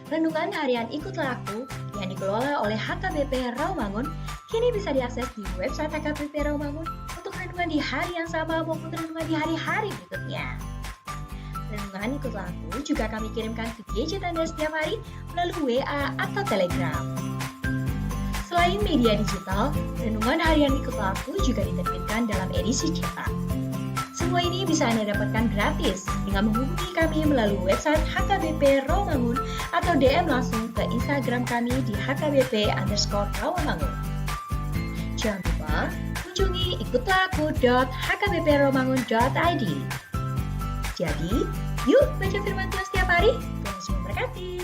Renungan harian Ikutlah Aku yang dikelola oleh HKBP Rawamangun kini bisa diakses di website HKBP Rawamangun untuk renungan di hari yang sama maupun renungan di hari-hari berikutnya. Renungan Ikutlah Aku juga kami kirimkan ke gadget Anda setiap hari melalui WA atau Telegram. Selain media digital, renungan harian Ikutlah Aku juga diterbitkan dalam edisi cetak. Semua ini bisa Anda dapatkan gratis dengan menghubungi kami melalui website HKBP Rawamangun atau DM langsung ke Instagram kami di HKBP_Rawamangun. Jangan lupa kunjungi ikutlahku.hkbprawamangun.id. Jadi, yuk baca firman Tuhan setiap hari. Tuhan Yesus memberkati.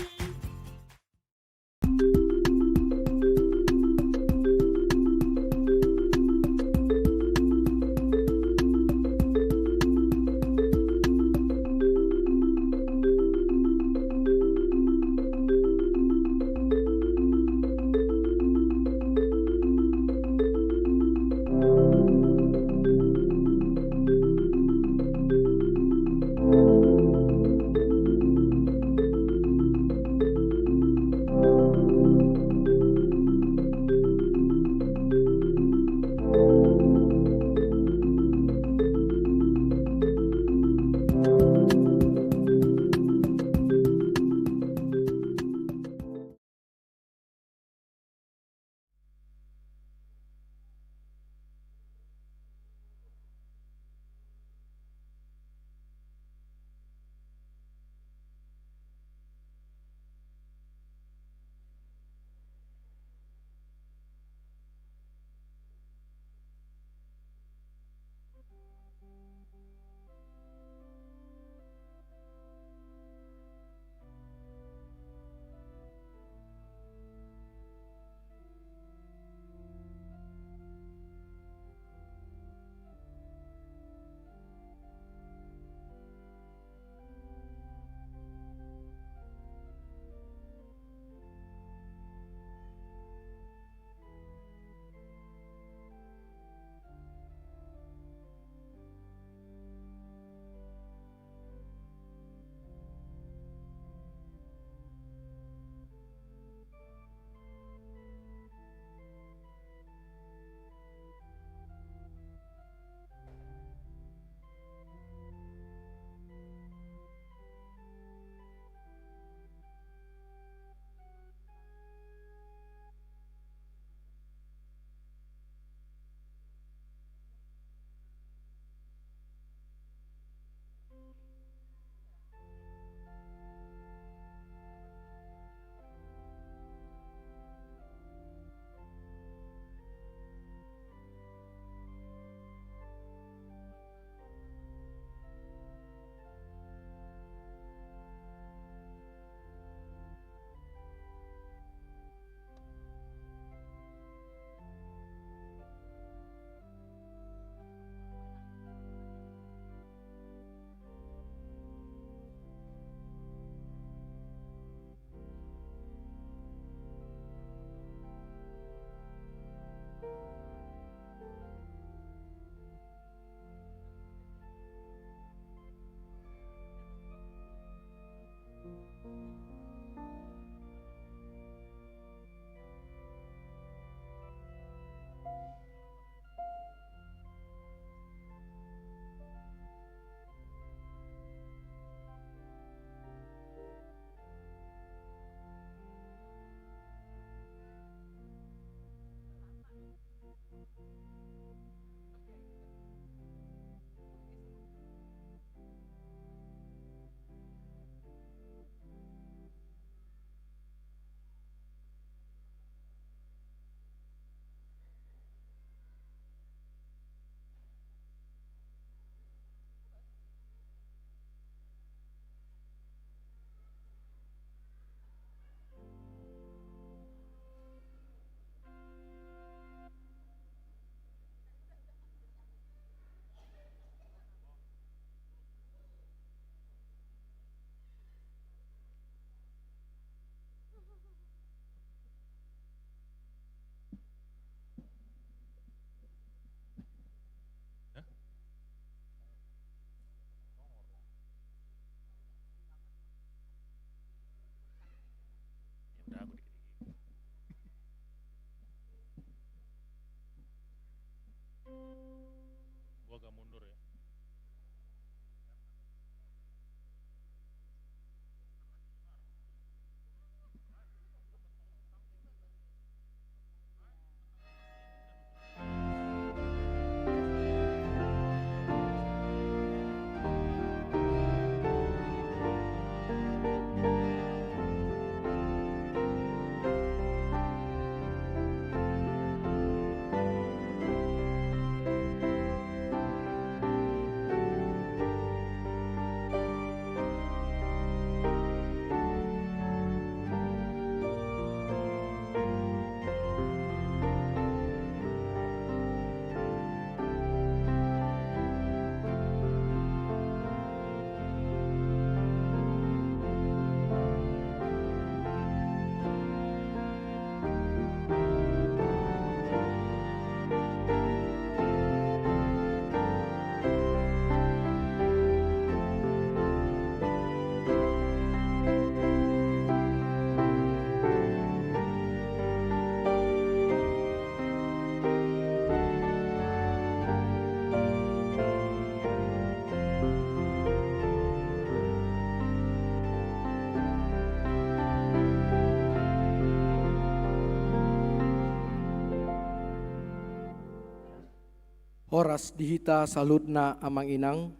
Horas dihita saludna amang inang,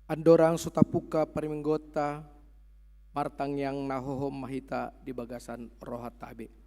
andorang sutapuka parimenggota, martang yang nahohom mahita di bagasan rohat tabe.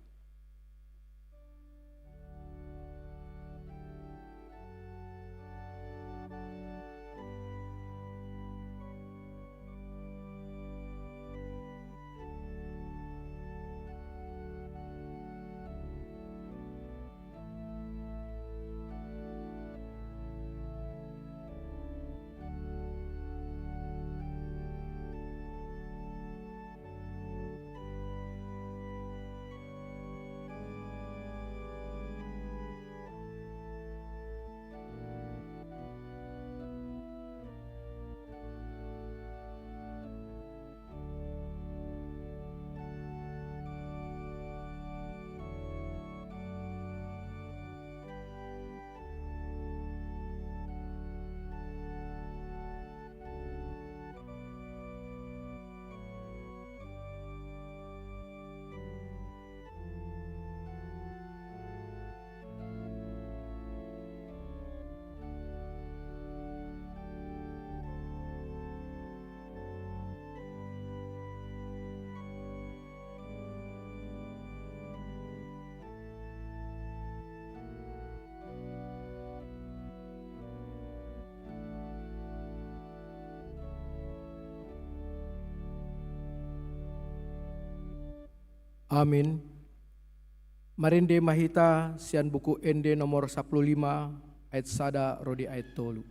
Amin. Marinde mahita sian buku ende nomor 15 ayat sada rodi ayat tolu.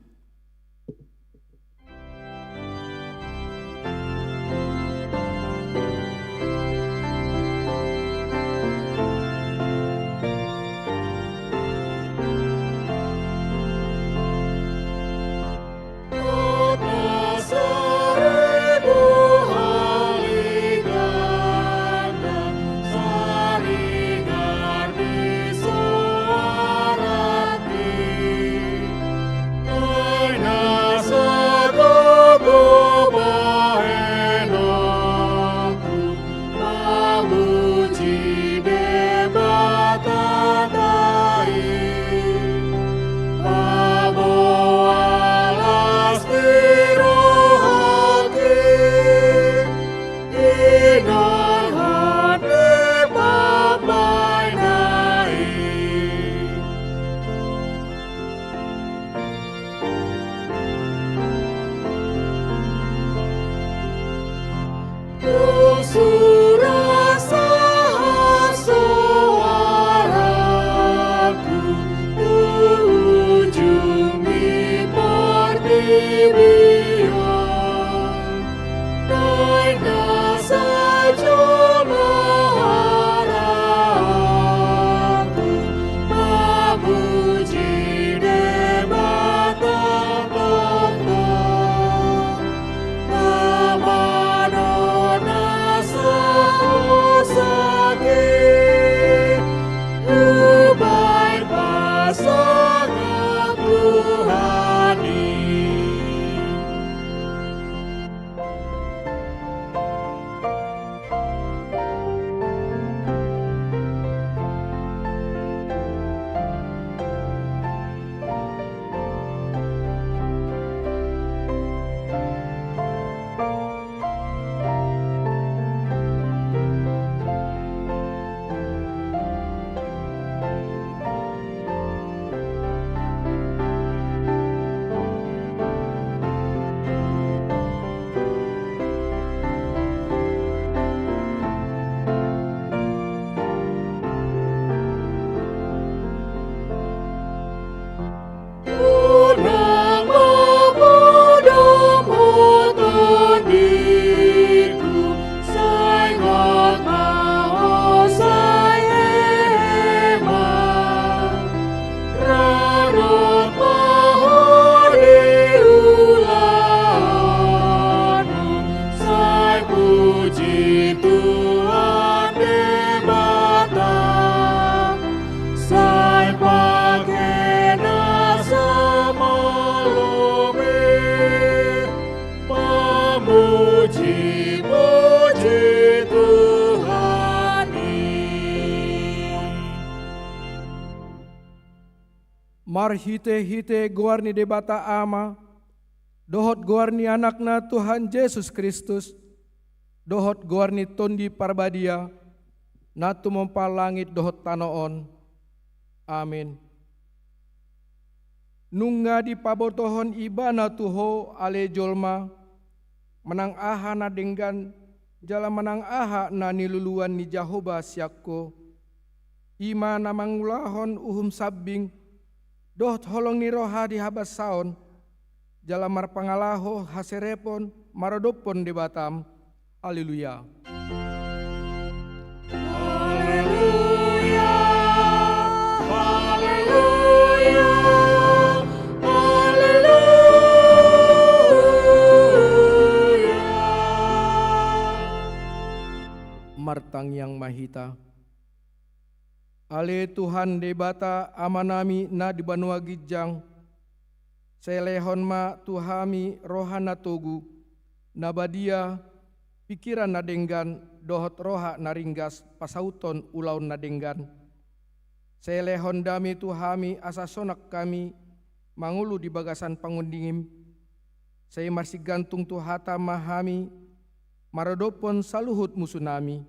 Mar hite-hite guarni debata ama, dohot guarni anakna Tuhan Yesus Kristus, dohot guarni tondi parbadia, natu langit dohot tanoon. Amin. Nungga di pabotohon ibana tuho ale jolma, menang aha na denggan, jala menang aha na niluluan ni Jahoba siakko, ima na mangulahon uhum sabbing, dohot holong ni roha di habas saon, jala mar pangalaho haserepon marodopon di batam. Haleluya. Haleluya. Haleluya. Haleluya. Martang yang mahita. Ale Tuhan debata amanami na di banua gijang, selehon ma tuhami rohana togu, nabadia pikiran nadenggan dohot roha naringgas pasauton ulaun nadenggan. Selehon dami tuhami asa sonak kami mangulu di bagasan pangundingim, saya masih gantung tuhata mahami marodopon saluhut musunami.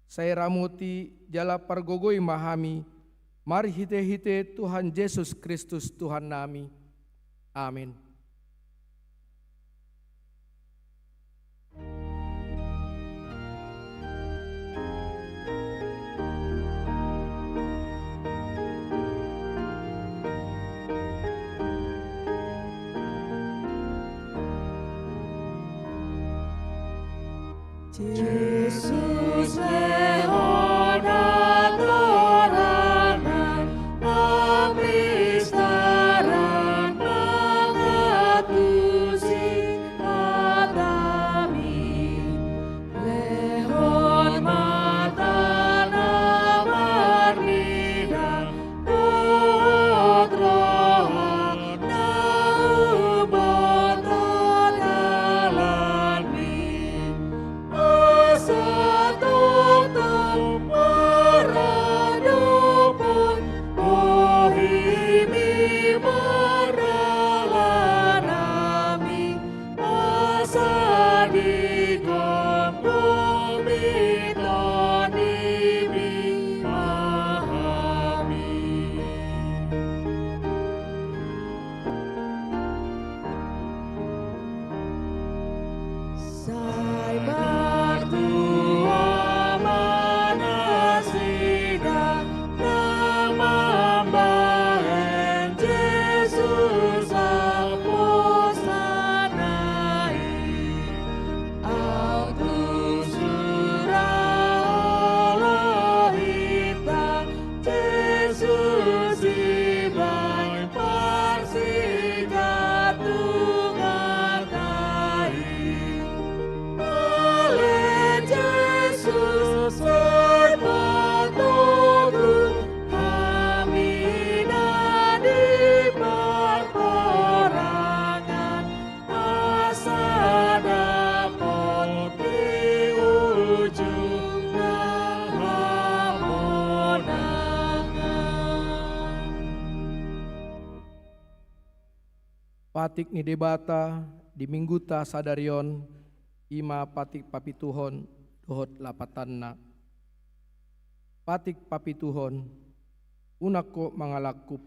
Saya ramuti jala pargogoi mahami, mari hite-hite Tuhan Yesus Kristus Tuhan nami. Amin. Yesus lehoda toranan, apristaran mangatusi adami, lehon matana marnida, dohot roha na uboto dalani. Sai bartua manasida namambahen Jesus apostanai, autus sura Elohita Jesus ibai parsigatungatai. Ale Jesus serpatogu, hamina di perperangan, asa dapot di ujung hamonangan. Patik ni debata di mingguta sadarion, ima patik papituhon dohot lapatanna. Patik papituhon unako mangalakup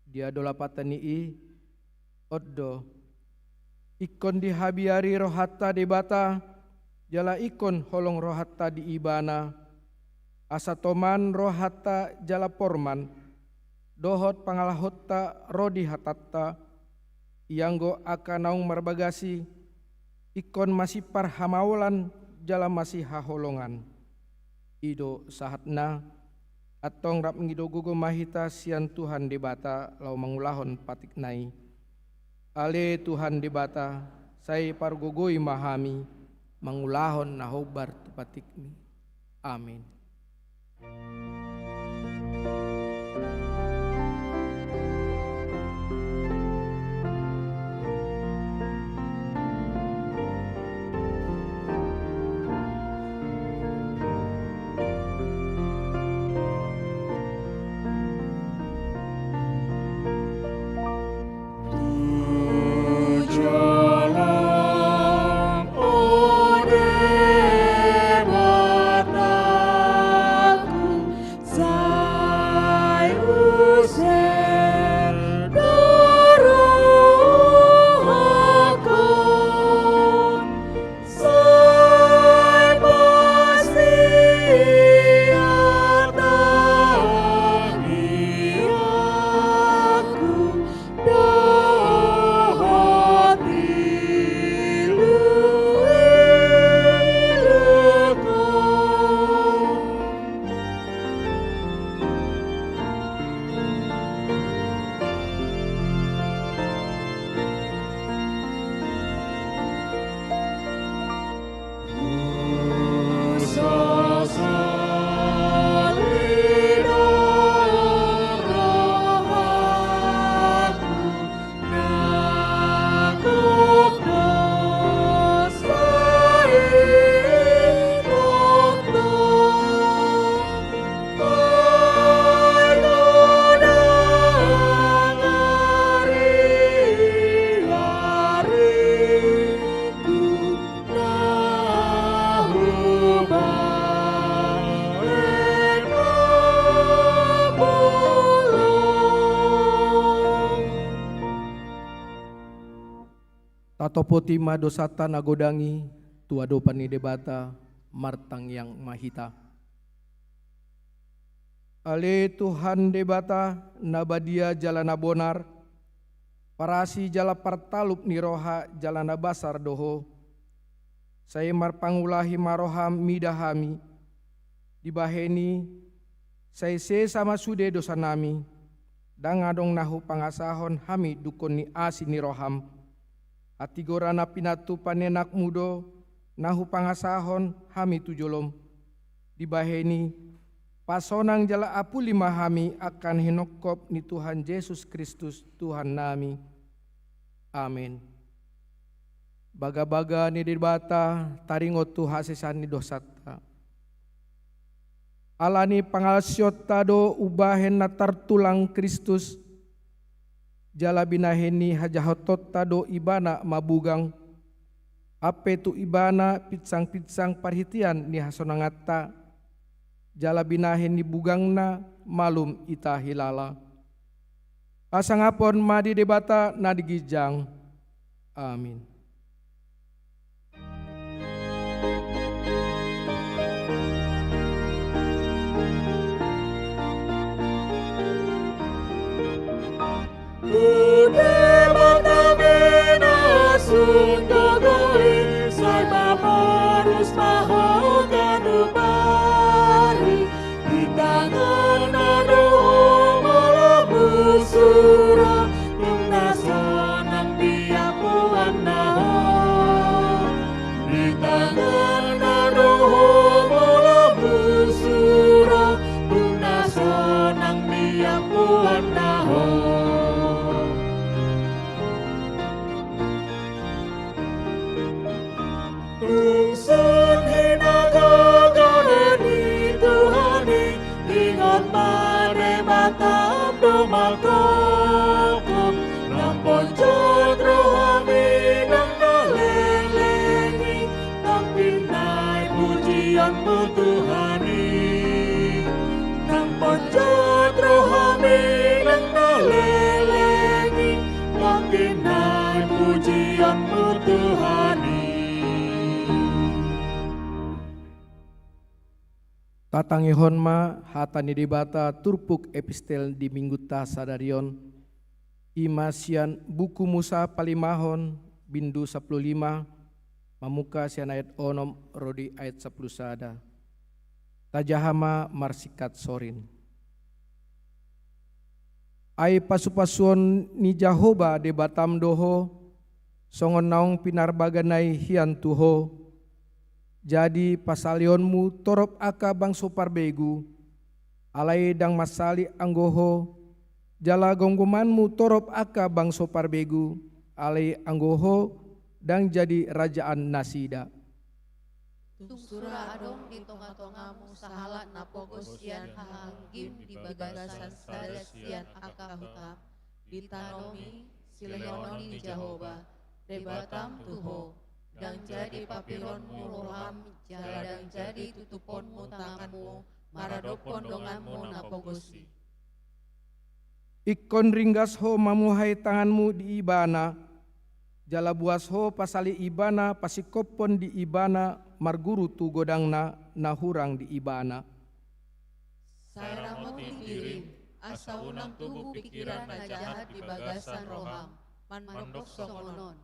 dia dolapatan ni oddo ikon di habiari rohatta debata jala ikon holong rohatta di ibana asa toman rohatta jala porman dohot pangalahotta rodi hatatta ianggo akanaung marbagasi ikon masih parhamaulan jala masih haholongan. Ido sahatna atong rap ngido gugo mahita sian Tuhan debata lau mangulahon patik nai. Ale Tuhan debata saya pargogoi mahami mangulahon nahobar tu patikmi. Amin. Matopotima dosata nagodangi, tua dopani debata, martang yang mahita. Ale Tuhan debata, nabadia jalana bonar, parasi jala partalup niroha jalana basar doho, saya marpangulahi maroham midahami, dibaheni, saya sama sude dosa nami, dangadong nahu pangasahon hami dukun ni asi niroham, ati gorana pinatu panenak mudo, nahu pangasahon hami tujolom, dibaheni, pasonang jala apu lima hami akan hinokop ni Tuhan Yesus Kristus Tuhan nami. Amin. Baga-baga ni dibata taringot tu hasisan ni dosata. Alani pangalsyot tado ubahen na tartulang Kristus. Jala binaheni hajahotot tado ibana mabugang. Ape tu ibana pitsang-pitsang parhitian ni hasonangata. Jala binahen ni bugangna malum ita hilala. Asangapon madi debata nadigijang. Amin. Tatangihon ma hatani debata turpuk epistel di mingguta sadarion imasian buku Musa palimahon bindu 15 mamuka sian ayat onom rodi ayat 10 sada tajahama marsikat sorin ai pasupasuon ni Jahoba debatam doho songon naong pinarbaganai hian tuho. Jadi pasalionmu torop aka bang soparbegu, alai dang masali anggoho, jala gonggomanmu torop aka bang soparbegu, alai anggoho, dang jadi rajaan nasida. Surah adong di tonga-tongamu sahala napogos sian hanggim di bagasan sadasian aka hutam, ditanomi silehoni di Jahoba, debatam tuho. Dan jadi papironmu roham, dan jadi tutuponmu tanganmu, maradopon donganmu napogosi. Ikon ringgas ho mamuhai tanganmu di ibana, jala buas ho pasali ibana pasikopon di ibana, marguru tu godangna nahurang di ibana. Saya ramotin diri, asa unang tubuh pikiran na jahat di bagasan roham, mandok songonon.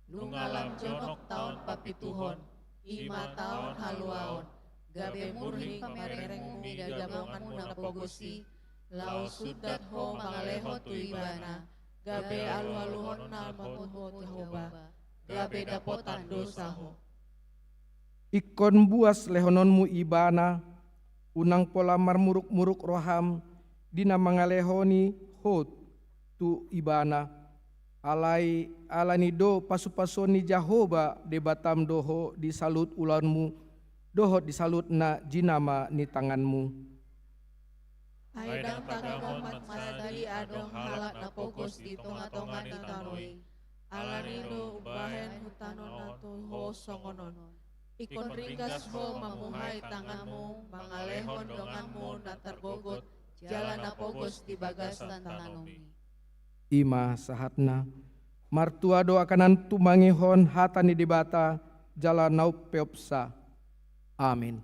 Nungalam jonok taon papituhon, ima taon haluaon, gabe murhing pamerengmu dagabonganmu napogosi, lau sudat ho mangaleho tu ibana, gabe alu-aluhon na mamuho Jehoba, gabe dapotan dosa ho. Ikon buas lehononmu ibana, unang pola marmuruk-muruk roham, dina mangalehoni ho tu ibana. Alai alanido pasupasoni Jahoba debatam doho disalut ulanmu doho disalut na jinama ni tanganmu. Haidang tagamon matmasadi adong halak napogos di tonga-tonga ni tanoi. Alanido ubahen hutanon nato ho songonon. Ikon ringgas ho mamuhay tanganmu, mangalehon donganmu na tergogot, jalan napogos di bagasan tanomi. Ima sahatna Martua doakanan tumangihon hatani dibata jala naup peopsa. Amin.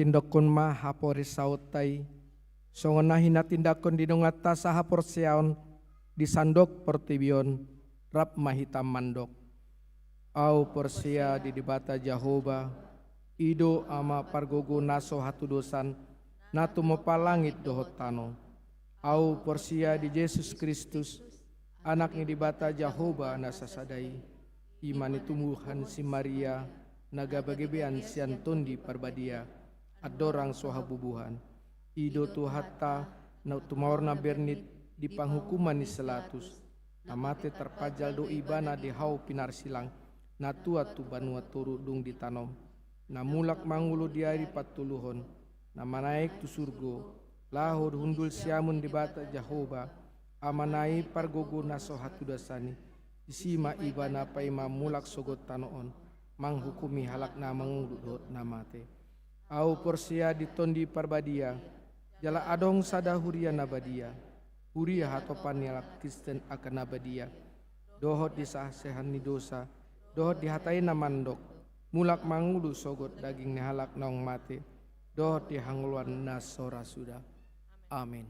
Tindakon ma hapori sautai songonahi na tindakon dinungata sa hapor siaon di sandok pertibion rap mahitam mandok au persia di dibata Jahoba ido ama pargogo naso hatu dosan natu mepalangit dohot tano au persia di Yesus Kristus anaknya dibata Jahoba nasasadai imani tumbuhan si Maria naga bagebean sianton di parbadia adorang sohabubuhan ido tu hatta na tumaorna bernit di panghukuman ni selatus namate terpajal do ibana di hau pinar silang na tua tu banua turu dung ditanom na mulak mangulu diari patuluhon na manaik tu surgo lahor hundul siamun di bata Jahoba amanai pargogo na sohatu dasani isima ibana paima mulak sogot tanoon manghukumi halak na mangulu namate au persia ditondi parbadia jala adong sada huria nabadia huria hatopan yalak Kristen akan nabadia dohot disah sehan ni dosa dohot dihatai namandok mulak mangulu sogot daging nihalak naong mate dohot dihangluan nasora sudah. Amin.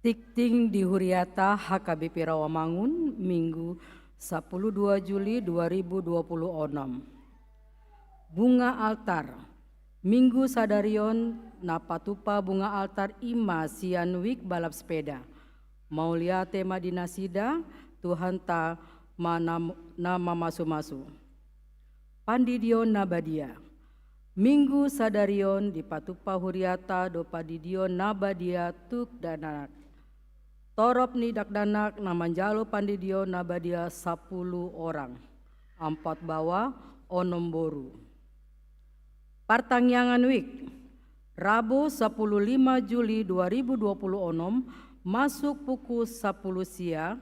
Tikting di Huriata HKBP Rawamangun Minggu 12 Juli 2026. Bunga altar Minggu sadarion napatupa bunga altar ima sianwik balap sepeda. Maulia tema dinasida Tuhan ta nama masu-masu. Pandidion nabadia Minggu sadarion di patupa huriata do padidion nabadia tuk danak. Torop ni dakdanak namanjalo pandidion nabadia 10 orang. 4 bawa onom boru. Partangyangan wik Rabu 15 Juli 2026 masuk pukul 10 siang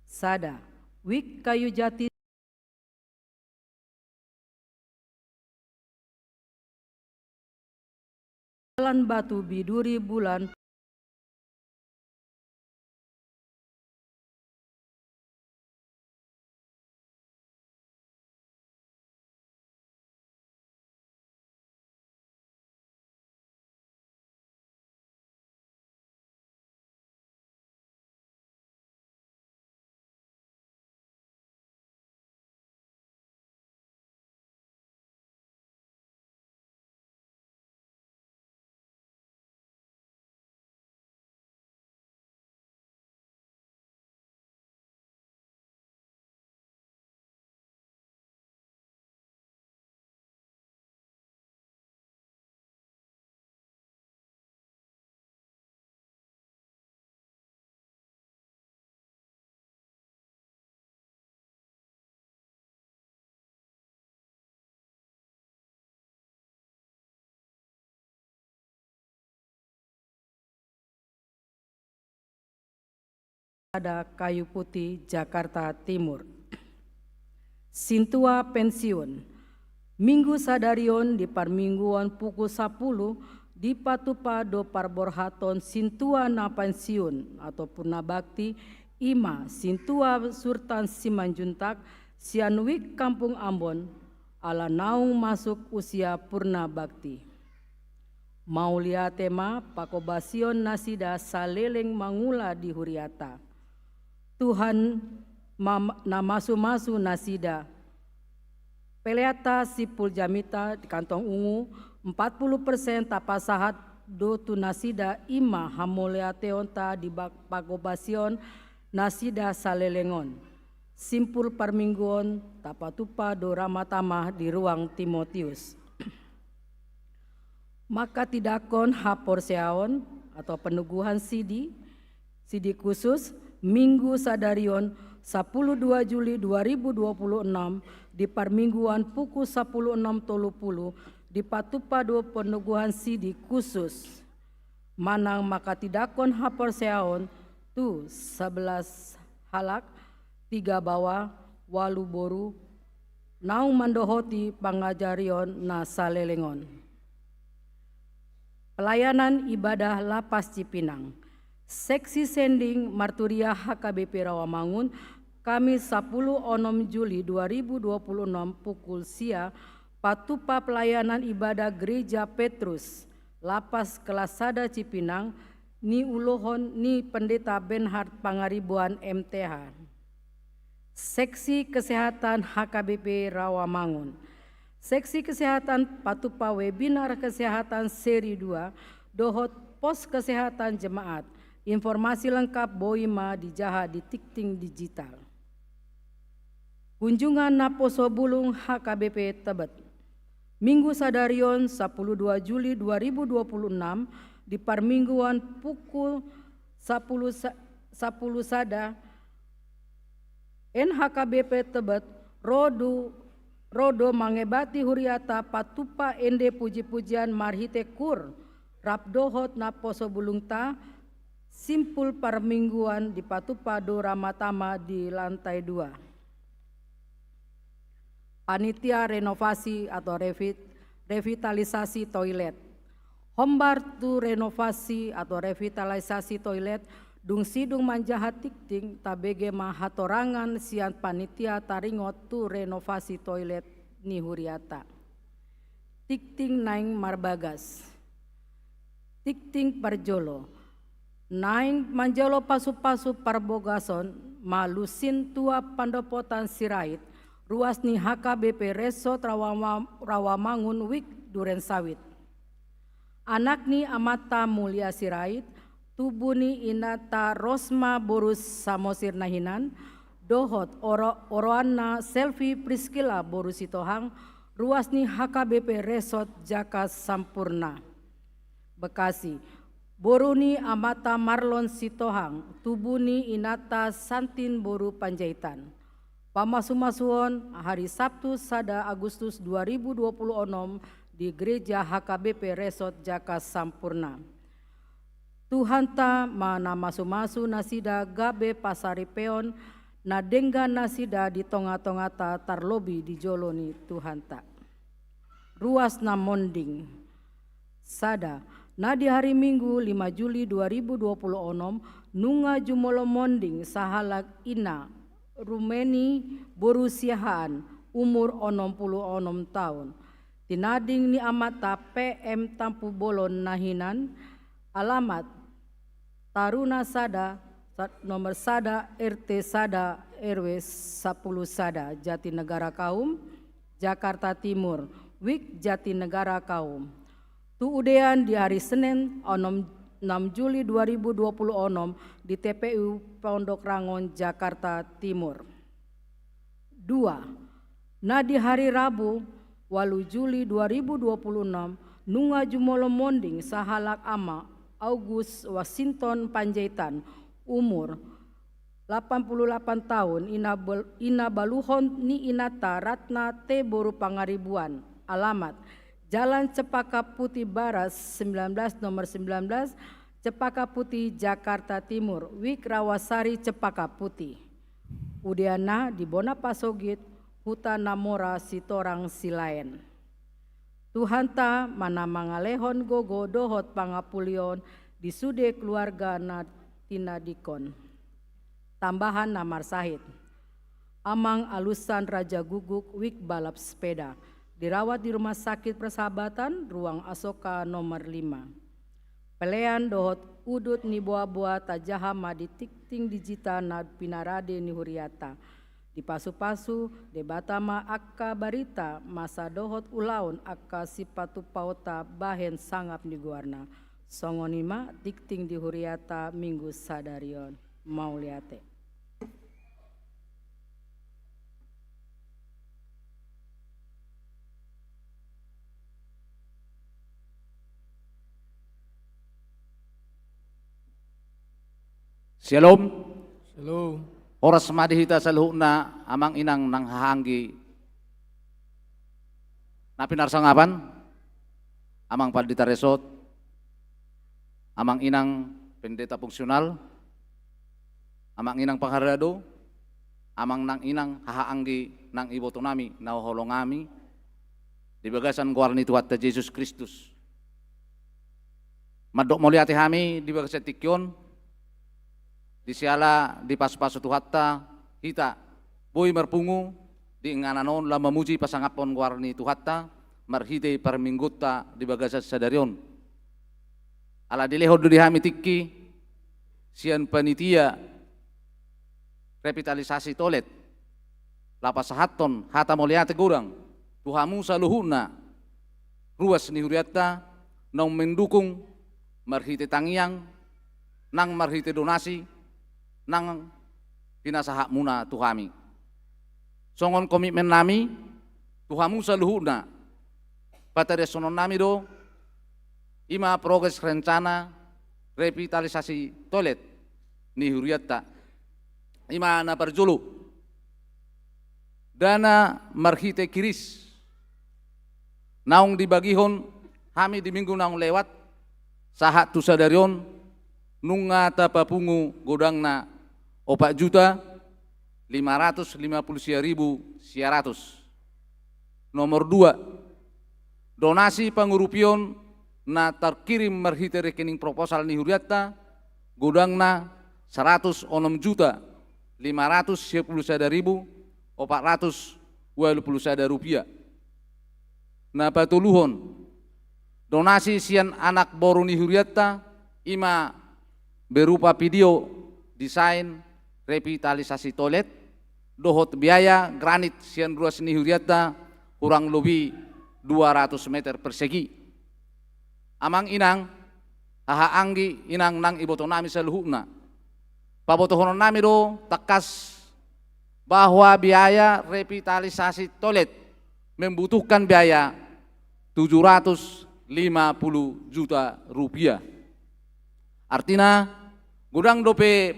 sada wik kayu jati Jalan Batu Biduri Bulan ada Kayu Putih, Jakarta Timur. Sintua pensiun. Minggu sadarion di parmingguan pukul 10 di patupa do parborhaton Sintua na pensiun ataupun na bakti ima Sintua Surtan Simanjuntak Sianwik Kampung Ambon ala naung masuk usia purna bakti. Maulia tema pakobasion nasida saleleng mangula di Huriata. Tuhan na masu-masu nasida. Peleata sipul jamita di kantong ungu 40% tapasahat do tu nasida ima hamulia teonta di pagobasion nasida salelengon. Simpul parmingguon tapatupa do ramatama di ruang Timotius. Maka tidakon hapor seaon atau penuguhan sidi khusus Minggu sadarion 12 Juli 2026 di parmingguan pukul 16.30 di patupa do penuguhan sidi khusus. Manang maka tidakon hapor seaon tu 11 halak 3 bawa 8 boru naung mandohoti pangajarion na salelengon. Pelayanan ibadah Lapas Cipinang. Seksi Sending Marturia HKBP Rawamangun Kamis 10 Juli 2026 pukul sia patupa pelayanan ibadah Gereja Petrus Lapas Kelasada Cipinang ni ulohon ni Pendeta Benhard Pangaribuan MTH. Seksi Kesehatan HKBP Rawamangun. Seksi Kesehatan patupa webinar kesehatan seri 2 dohot pos kesehatan jemaat. Informasi lengkap Boima di Jaha di Tikting Digital. Kunjungan Naposo Bulung HKBP Tebet. Minggu sadarion 12 Juli 2026 di parmingguan pukul 10 sada NHKBP Tebet Rodo mangebati huriata patupa ende puji-pujian marhite kur rapdohot Naposo Bulung ta simpul parmingguan di patupa do ramatama di lantai 2. Panitia renovasi atau revitalisasi toilet. Hombar tu renovasi atau revitalisasi toilet dung sidung manjahat tikting tabege mahatorangan sian panitia taringot tu renovasi toilet ni huriata. Tikting naing marbagas. Tikting parjolo. Naing manjalo pasu-pasu parbogason malusin tua pandopotan sirait ruas ni HKBP Resort Rawamangun Wik Duren Sawit. Anak ni amata mulia sirait, tubuni inata Rosma Borus Samosir Nahinan, dohot oroana Selfie Priscilla Borusitohang, ruas ni HKBP Resort Jaka Sampurna. Bekasi, boruni amata Marlon Sitohang, tubuni inata Santin Boru Panjaitan. Pamasu-masuon hari Sabtu sada Agustus 2026 di Gereja HKBP Resort Jaka Sampurna. Tuhanta mana masu-masu nasida gabe pasaripeon na dengga nasida di tonga-tongata tarlobi di joloni Tuhanta. Ruas na monding. Sada, na di hari Minggu 5 Juli 2026 nunga jumolo monding sahalag ina Rumeni Borusiahaan umur 66 tahun. Tinading ni amata PM Tampu Bolon Nahinan, alamat Taruna Sada, nomor Sada, RT Sada, RW 10 Sada, Jatinegara Kaum, Jakarta Timur, Wik Jatinegara Kaum. Tuudean di hari Senin 6 Juli 2026 di TPU Pondok Rangon, Jakarta Timur. 2. Nah di hari Rabu 8 Juli 2026 nunga jumolo monding sahalak ama August Washington Panjaitan umur 88 tahun ina baluhon ni inata Ratna T Boru Pangaribuan, alamat Jalan Cepaka Putih Baras 19 nomor 19 Cepaka Putih Jakarta Timur, Wik Rawasari Cepaka Putih. Udiana di Bonapasogit Huta Namora Sitorang Silaen. Tuhanta mana mangalehon gogo dohot pangapulion di sude keluarga na tina dikon. Tambahan namar sahid. Amang alusan Raja Guguk Wik balap sepeda. Dirawat di Rumah Sakit Persahabatan, Ruang Asoka nomor 5. Pelean dohot udut ni buah-buah tajahama di tikting digita na pinarade ni huriata. Di pasu-pasu debatama akka barita masa dohot ulaun akka sipatu pauta bahen sangap ni guarna. Songonima tikting di huriata minggu sadarion. Mauliate. Shalom. Shalom. Oras madihita sa luhuna amang inang nang hahanggi na pinarsangapan, amang Paldita Resort, amang inang pendeta fungsional, amang inang pangharado, amang nang inang hahaanggi nang iboto nami na holongami di bagasan guarni Tuhan Yesus Kristus. Madok moliati hami di bagasan tikyon, di siala di pas-pasu Tuhatta hita boy marpungu di ngananon la memuji pasangapon guarni Tuhatta marhite parminggutta di bagasa sadarion ala dilehod di hami tikki sian panitia revitalisasi toilet lapas sahaton hata moliate gurang tuhamu saluhuna ruas ni huriatta nang mendukung marhite tangiang nang marhite donasi nang pinasahak muna tuhami. Songon komitmen nami, tuhamu saluhuna. Patare sonon nami do, ima progres rencana revitalisasi toilet ni huriatta. Ima na perjulu. Dana marhite kiris. Naung dibagihon, hami di minggu naung lewat, sahat tu sadarion, nunga tapapungu godangna 4.550.900. Nomor 2, donasi pangurupion na terkirim marhite rekening proposal ni huriatta godangna 106.551.421 rupiah. Na patuluhon donasi sian anak boru ni huriatta ima berupa video, desain, revitalisasi toilet, dohot biaya granit sian ruas ni huriata kurang lebih 200 meter persegi. Amang inang, hahaanggi inang nang iboto nami seluhuna. Pabotohonon nami do takas bahwa biaya revitalisasi toilet membutuhkan biaya 750 juta rupiah. Artinya gudang dope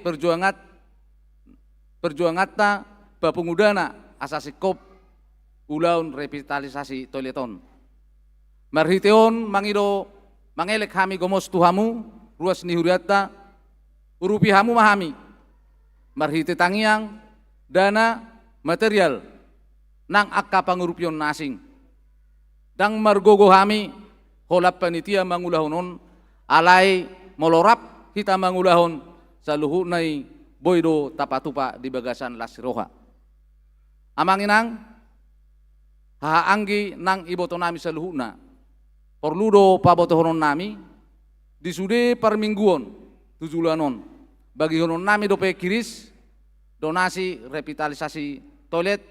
perjuangatta bapungudana asasikop ulaun revitalisasi toileton. Marhiteon mangido mangelek hami gomos tuhamu ruas ni huriatta urupihamu mahami. Marhite tangiang dana material nang akka pangurupion nasing. Dang margogo hami holap panitia mangulahonon alai molorap kita mangulahon sa luhunay boydo tapatupa di bagasan Lasiroha. Amang inang haanggi nang iboto nami sa luhuna. Porludo pabotohonon nami disude parmingguon tujulanon. Bagi honon nami dope kiris donasi revitalisasi toilet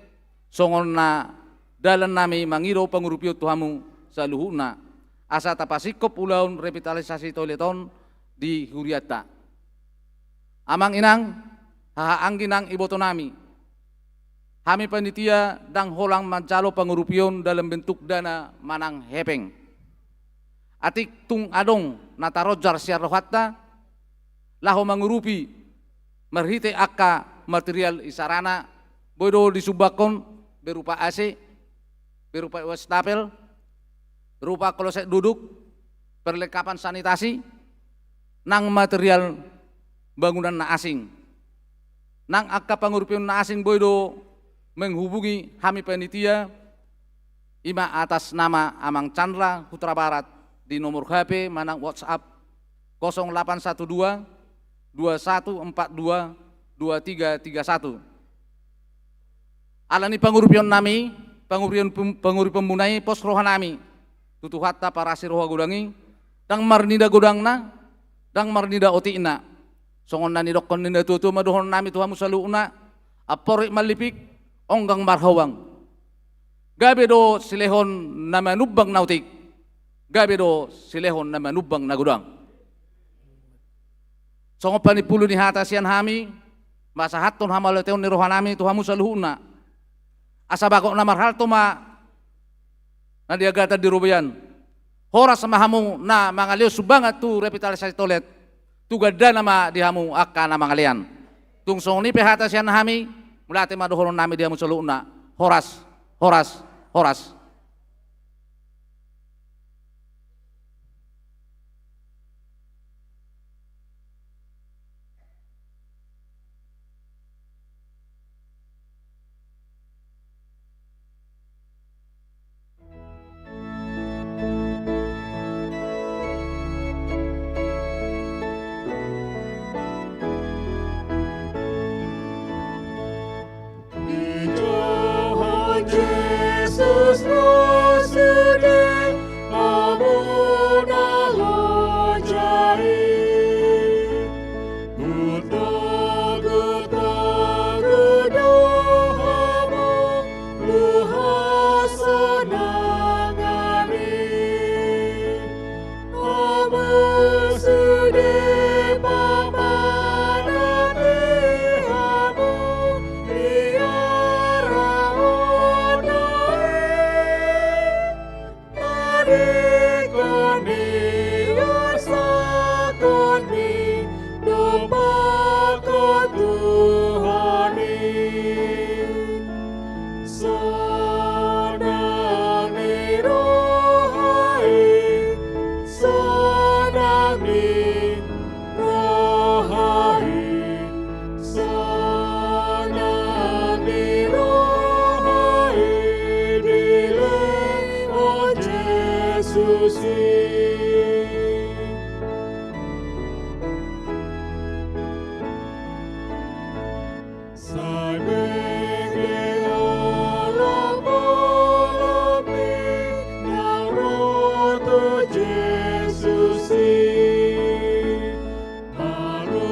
songon na dalan nami mangiro pangurupyo tuhamu sa luhuna asa tapasikop ulaun revitalisasi toileton di huriata. Amang inang hahaanggi nang iboto nami hami panitia dang holang mancalo pangurupyon dalam bentuk dana manang hepeng. Atik tung adong natarojar siar rohatta laho mangurupi marhite akka material isarana bodo disubakon berupa AC, berupa wastafel, berupa kloset duduk, perlengkapan sanitasi, nang material bangunan na asing. Nang akka pangurupyon na asing boydo menghubungi hami panitia ima atas nama Amang Chandra Putra Barat di nomor HP manang WhatsApp 0812 2142 2331. Alani pangurupyon nami, pangurupyon munai pos roha nami, tutuhatta parasi roha gudangi, dang marnida gudangna, dang marnida otiina, songon nani dokon ninda tutu maduhon nami tuhamu saluuna, aporik malipik, onggang marhawang. Gabe do silehon nama nubang nautik, gabe do silehon nama nubang nagudang. Songo panipulu ni hatasian hami, masa haton hamaleteon ni roha nami tuhamu saluuna. Asa bakok namar halto ma na diagata di rubayan. Horas sama hamu na mangaliw subangat tu revitalisasi toilet. Tu gada nama dihamu akka na mangalian. Tung song ni pehata sian hami mulate maduhoron nami dihamu saluna. Horas, horas, horas. Yesus sudah amuna lojai gudohamu luhasanangani amu sudah pamanati hamu Maru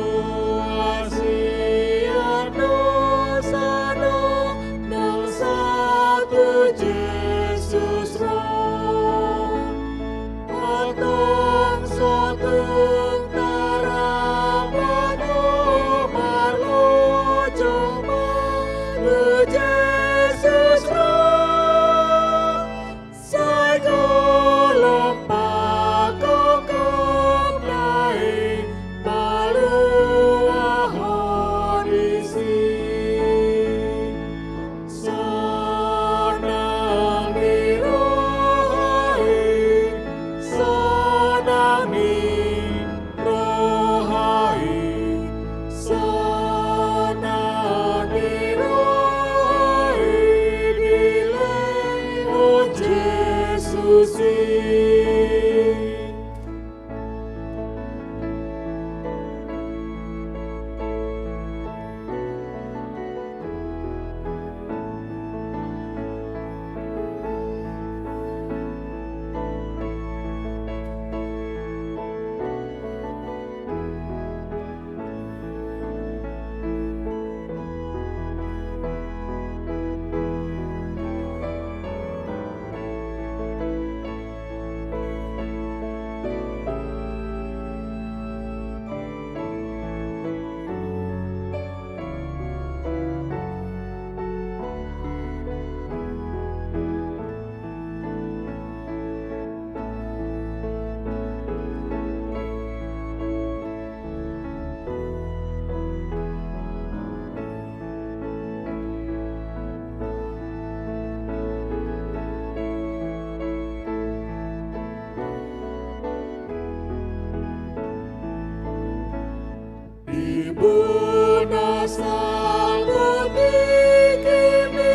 Ibuna sanggup dikini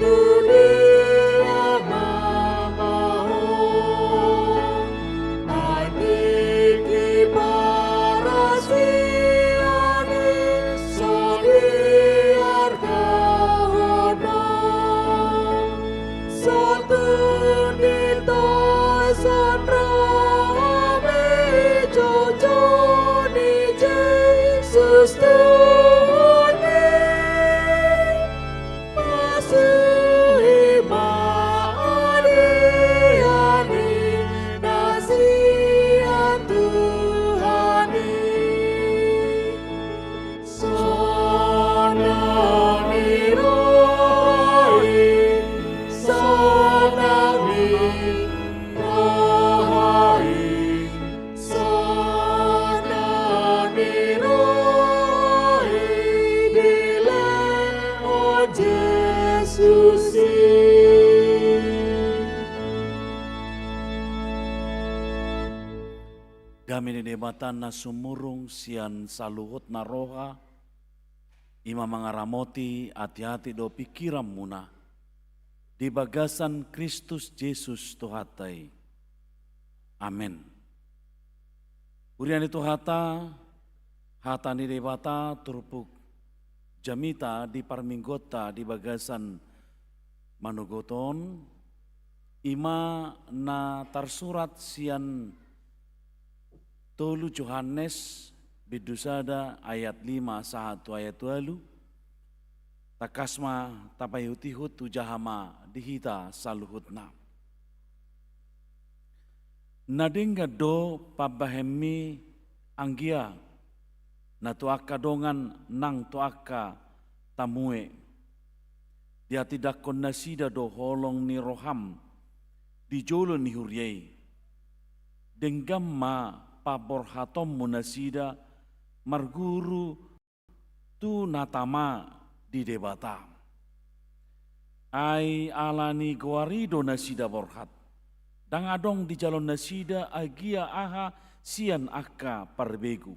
dunia mamahon adiki parasiani sodiar kahono satu dito sanrame jojo di Jesus Tuhan pasuhi mariani nasihat Tuhani sonami rohi sonami rohi sonami rohi dile o Jesus Kami debatan na sumurung sian saluhut na roha, ima mangaramoti hati-hati do pikiran muna, di bagasan Kristus Yesus Tuhatai. Amin. Urian itu hata ni debata turpuk jamita di parminggota di bagasan manugoton, ima na tarsurat sian Tolu Yohanes bidusada ayat 5 1 ayat 2 takasma tapayutihut tujahama dihita saluhutna. Nadingga do pabahemi anggia na tuaka dongan nang tuaka tamue. Dia tidak kondasida do holong ni roham di jolo ni huriai. Denggam ma pabor hatom munasida marguru tu natama di debata. Ai alani guarido nasida borhat. Dang adong di jalon nasida agia aha sian akka parbegu.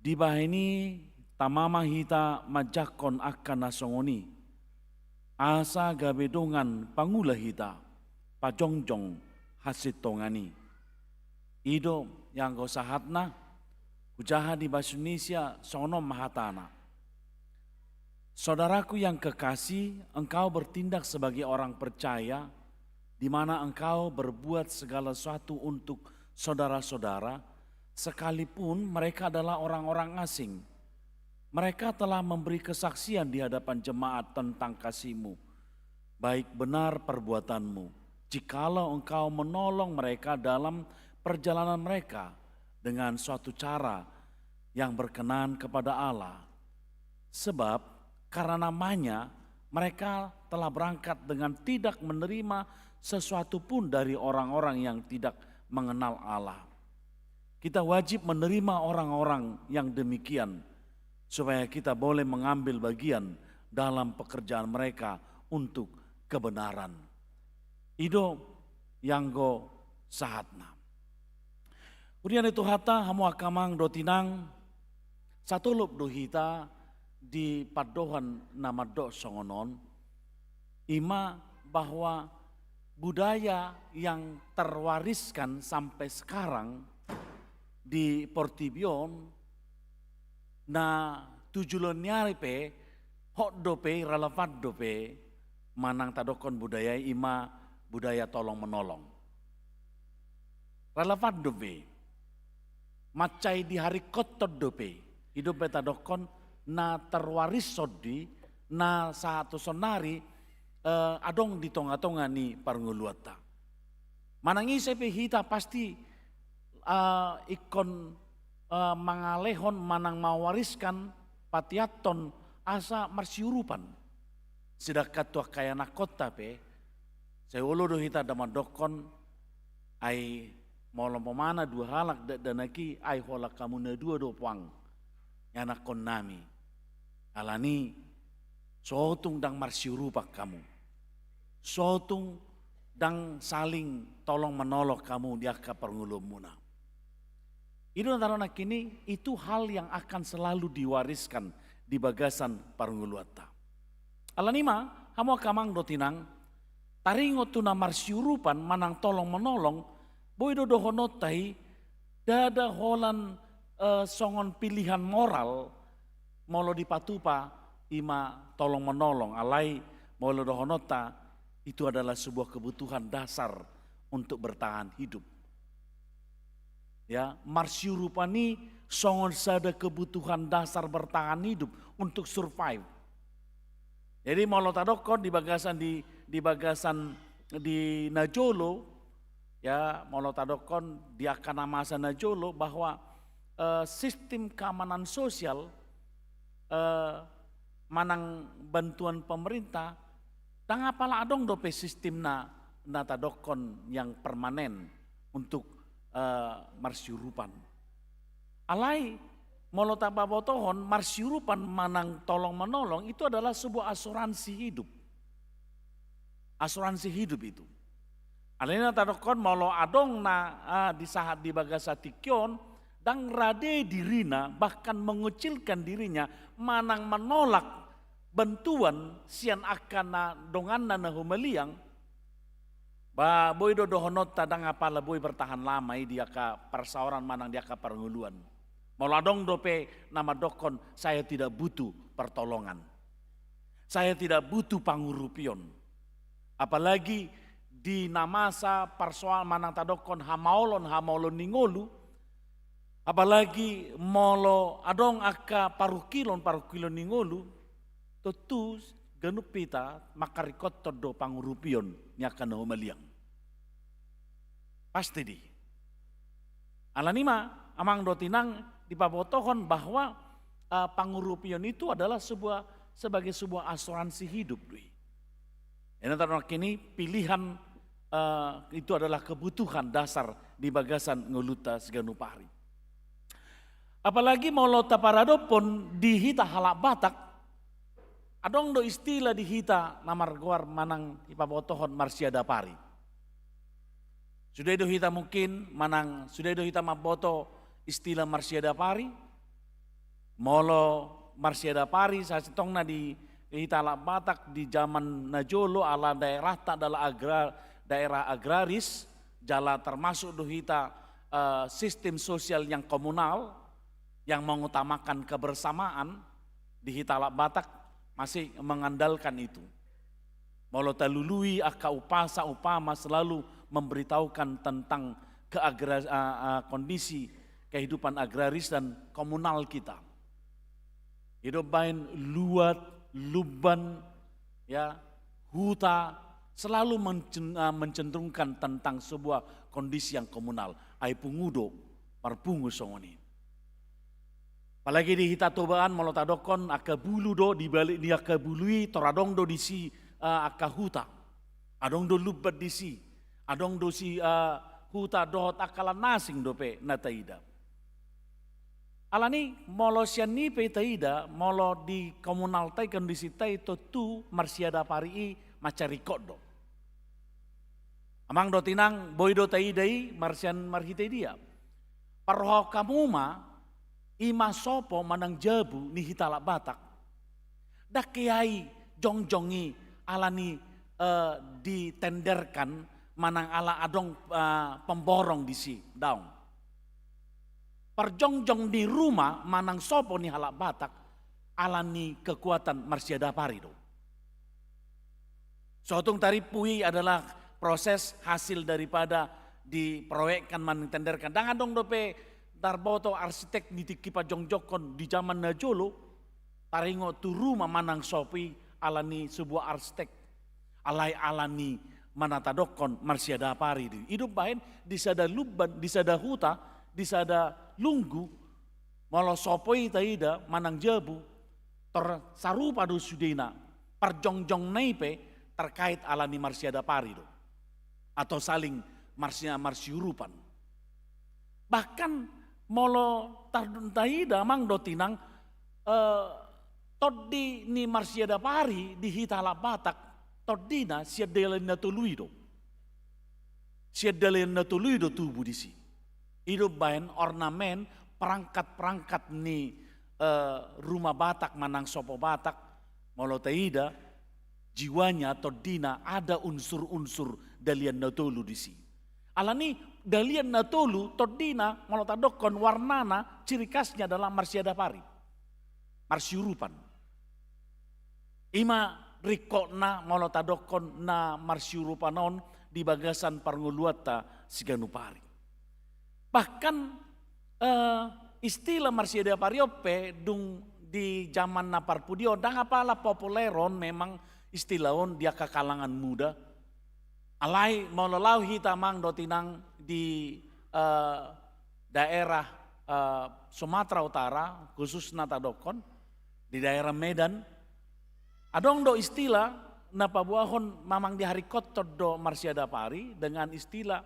Di bahini tamama hita majakon akka nasongoni. Asa gabedongan pangula hita pajongjong hasit tongani. Ido yang go sahatna ujaha di bahasa Indonesia sono mahatana. Saudaraku yang kekasih, engkau bertindak sebagai orang percaya di mana engkau berbuat segala sesuatu untuk saudara-saudara sekalipun mereka adalah orang-orang asing. Mereka telah memberi kesaksian di hadapan jemaat tentang kasih-Mu. Baik benar perbuatanmu jikalau engkau menolong mereka dalam perjalanan mereka dengan suatu cara yang berkenan kepada Allah. Sebab karena namanya mereka telah berangkat dengan tidak menerima sesuatu pun dari orang-orang yang tidak mengenal Allah. Kita wajib menerima orang-orang yang demikian supaya kita boleh mengambil bagian dalam pekerjaan mereka untuk kebenaran. Ido yang go sahatna. Urian itu hata hamu akamang do tinang satu lup do hita di padohan nama do songonon ima bahwa budaya yang terwariskan sampai sekarang di Portibion na tujulon nyari pe hok dope relevan dope manang tadokon budaya ima budaya tolong menolong. Relevan dope macai di hari kotor dope hidup beta dokon na terwaris sodi na satu sonari adong di tonga-tonga ni parnguluata. Manangi sepe hita pasti ikon mangalehon manang mawariskan patiaton asa marsiurupan. Sedakat tua kaya nakota pe saya ulo do hita dama dokon ai molom pemana dua halak danaki ai holak kamu na dua do puang. Anak kon nami alani sotung dang marsiurupak kamu sotung dang saling tolong menolong kamu dia ka perngulumuna itu antara anak ini itu hal yang akan selalu diwariskan di bagasan parnguluata alani ma hamo kamang dotinang taringo tuna marsiurupan manang tolong menolong boy do honotai dada holan songon pilihan moral molo di patupa ima tolong menolong alai molo dohonota itu adalah sebuah kebutuhan dasar untuk bertahan hidup. Ya, marsiurupani songon sada kebutuhan dasar bertahan hidup untuk survive. Jadi molo tadokon di bagasan di Najolo ya molo tadokon di akana masa Najolo bahwa sistem keamanan sosial manang bantuan pemerintah tang apalah adong dope sistem na tadokon yang permanen untuk marsiurupan alai molo tababotohon marsiurupan manang tolong menolong itu adalah sebuah asuransi hidup itu alina tadokon molo adong na di saat di bagasatikion dang rade dirina bahkan mengucilkan dirinya manang menolak bantuan sian akan dongan na humeliang ba boy do honot tadang apala boy bertahan lama dia ka persauran manang dia ka pernguluan moladong dope nama dokon saya tidak butuh pertolongan saya tidak butuh pangurupion apalagi di namasa persoal manang tadokon hamaolon ningolu apalagi molo adong aka parukilon ningolu totus ganup pita makarikot todo pangurupion nyaka na humaliang. Pasti di. Alanima amang dotinang dipabotohon bahwa pangurupion itu adalah sebagai sebuah asuransi hidup. Ini ternak ini pilihan itu adalah kebutuhan dasar di bagasan nguluta seganupari. Apalagi molo taparadopon dihita halak Batak, adong do istilah dihita namar goar manang ipabotohon marsiada pari. Sudah do hita mungkin manang sudah do hita maboto istilah marsiada pari. Molo marsiada pari sa sitongna di hita halak Batak di zaman Najolo ala daerah tak adalah daerah agraris, jala termasuk do hita sistem sosial yang komunal yang mengutamakan kebersamaan di Hitalak Batak masih mengandalkan itu. Molo talului aka upama selalu memberitahukan tentang kondisi kehidupan agraris dan komunal kita. Hidup bain luat, luban, ya, huta selalu mencenderungkan tentang sebuah kondisi yang komunal. Ai pungudo parpungu songoni. Apalagi di hitatobaan molotadokon akabulu do dibalik dia akabului toradong do disi akahuta. Adong do lubat disi. Adong do si huta dohot akalan nasing dope nataida. Alani molo siani pe taida molo di komunal tai kondisi tai to tu marsiada pari macari kodo. Amang do tinang boy do taidai marsian marhite dia. Paroh kamuma ima sopo manang jabu ni Hitalak Batak. Dak kiai jongjongi alani ditenderkan manang ala adong pemborong di si daun. Perjongjong di rumah manang sopo ni halak Batak alani kekuatan marsiada parido. Sotung taripui adalah proses hasil daripada diproyekkan mentenderkan. Dangan dong dope darboto arsitek nitiki pajongjokon di zaman najolo taringo tu rumah manang sopi alani sebuah arsitek alai alani manatadokon marsiada pari di hidup bain disada luban disada huta disada lunggu molo sopoi taida manang jabu tersarupa do sudena perjongjong naipe terkait alani marsiada pari do atau saling marsiurupan. Bahkan molo taida mang do tinang todi ni marsiada pari di hitala Batak todina siadelen na tuluido. Siadelen na tuluido tubuh di si. Hidup bain ornamen perangkat-perangkat ni rumah Batak manang sopo Batak molo taida jiwanya todina ada unsur-unsur dalian natolu di si. Alani dalian natolu todina molo tadokon warnana ciri khasnya adalah marsiada pari. Marsiurupan. Ima rikokna molo tadokon na marsiurupanon di bagasan parnguluata siganupari. Bahkan istilah marsiada pariope dung di zaman na parpudio dang apalah populeron memang istilahon dia ke kalangan muda. Alai mololau hitamang dotinang di daerah Sumatera Utara khususnya tadokon di daerah Medan adong do istilah na pabuahon mamang di hari kotor do marsiada pari dengan istilah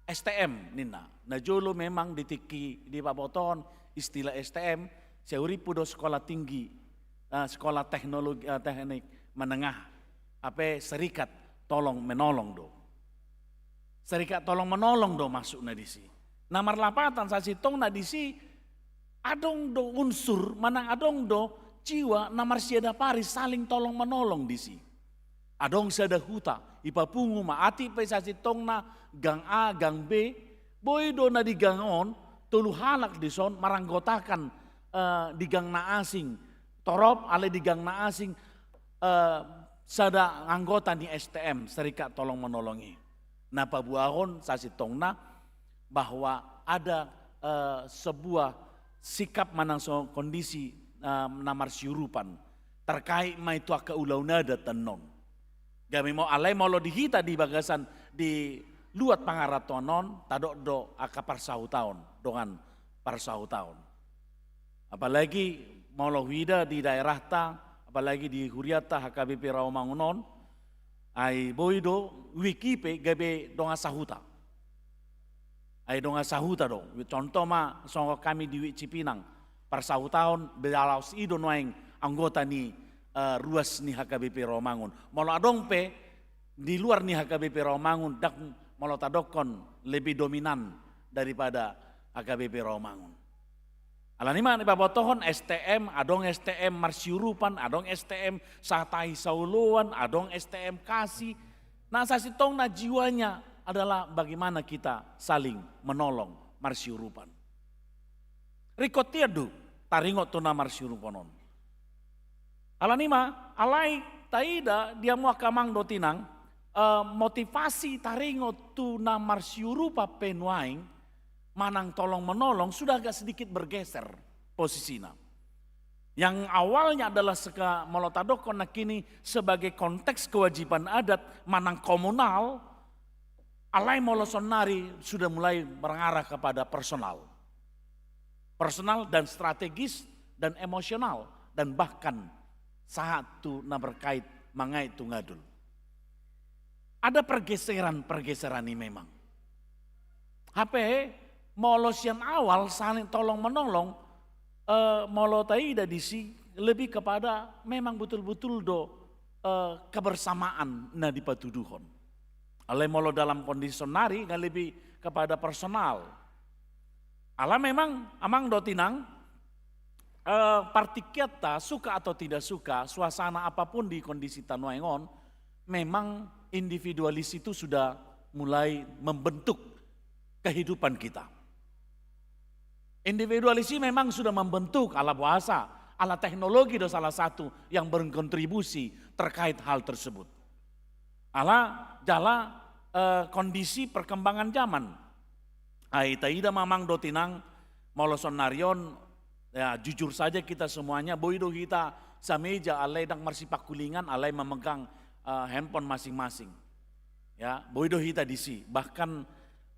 STM nina. Nah jolo memang ditiki di paboton istilah STM seuripu do sekolah tinggi sekolah teknologi teknik menengah apa serikat tolong menolong do. Serikat tolong menolong do masuk na disi. Namar lapatan sasitong na disi adong do unsur manang adong do jiwa namar siada pari saling tolong menolong disi. Adong sada huta ipapungu maati pe sasitong na gang A gang B boy do na di gang on tulu halak di son maranggotakan di gang na asing torop ale di gang na asing sada anggota di STM serikat tolong menolongi. Napa buahon sasitong na bahwa ada sebuah sikap manang so kondisi namar siurupan terkait ma itu aka ulau nada tenon. Gami mau alai molo dihita di bagasan di luat pangaratonon tadok do aka parsahu tahun dengan parsahu tahun. Apalagi molo wida di daerah ta apalagi di Huriata HKBP Rawamangunon ai boido wikipe gabe donga sahuta. Ai donga sahuta do. Contoh ma songo kami di Cipinang parsahu tahun bedalaus ido noeng anggota ni ruas ni HKBP Rawamangun. Molo adong pe di luar ni HKBP Rawamangun dak molo tadokon lebih dominan daripada HKBP Rawamangun. Alani mana babotohon STM, adong STM marsiurupan, adong STM satai sauluan, adong STM kasih. Nah sasitong na jiwanya adalah bagaimana kita saling menolong marsiurupan. Rikotiadu taringot tuna marsiurupanon. Alani ma alai taida dia mua kamang dotinang motivasi taringot tuna marsiurupa penuaing manang tolong menolong sudah agak sedikit bergeser posisinya. Yang awalnya adalah seka molotadokon nah kini sebagai konteks kewajiban adat manang komunal, alai molosonari sudah mulai mengarah kepada personal. Personal dan strategis dan emosional dan bahkan satu na berkait mangai tu ngadul. Ada pergeseran ini memang. HP molos yang awal saling tolong menolong molo taida disi lebih kepada memang betul-betul do kebersamaan na dipatuduhon. Ale molo dalam kondisi sonari nggak lebih kepada personal. Ala memang amang do tinang partikiata suka atau tidak suka, suasana apapun di kondisi tanuengon, memang individualis itu sudah mulai membentuk kehidupan kita. Individualis ini memang sudah membentuk ala bahasa, ala teknologi itu salah satu yang berkontribusi terkait hal tersebut. Ala jala kondisi perkembangan zaman. Taida mamang dotinang moloson narion, ya jujur saja kita semuanya, boido kita sameja alai dang marsipak kulingan, alai memegang handphone masing-masing. Ya, boido kita disi, bahkan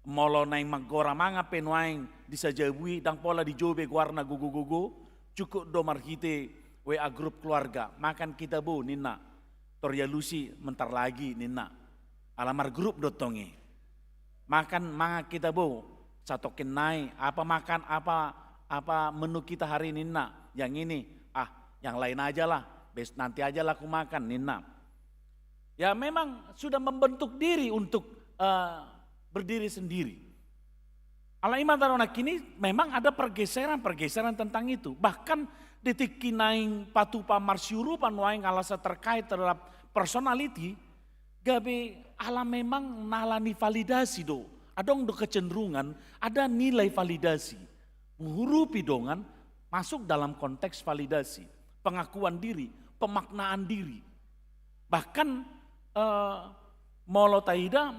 molo naing maggora manga penwaing disajabui dang pola dijobe warna gugu-gugu, cukup do marhite WA grup keluarga, makan kita bu nina, torya lusi mentar lagi nina, alamar grup dotongi, makan manga kita bu, satokin naik, apa makan apa menu kita hari ini nak, yang ini, yang lain aja lah, nanti aja lah aku makan nina. Ya memang sudah membentuk diri untuk berdiri sendiri. Ala iman tarona kini memang ada pergeseran tentang itu. Bahkan detik kinaing patupa marsyurupan waing alasa terkait terhadap personality, gabe ala memang nalani validasi do. Adong do kecenderungan ada nilai validasi. Hurupi dongan masuk dalam konteks validasi, pengakuan diri, pemaknaan diri. Bahkan molo taida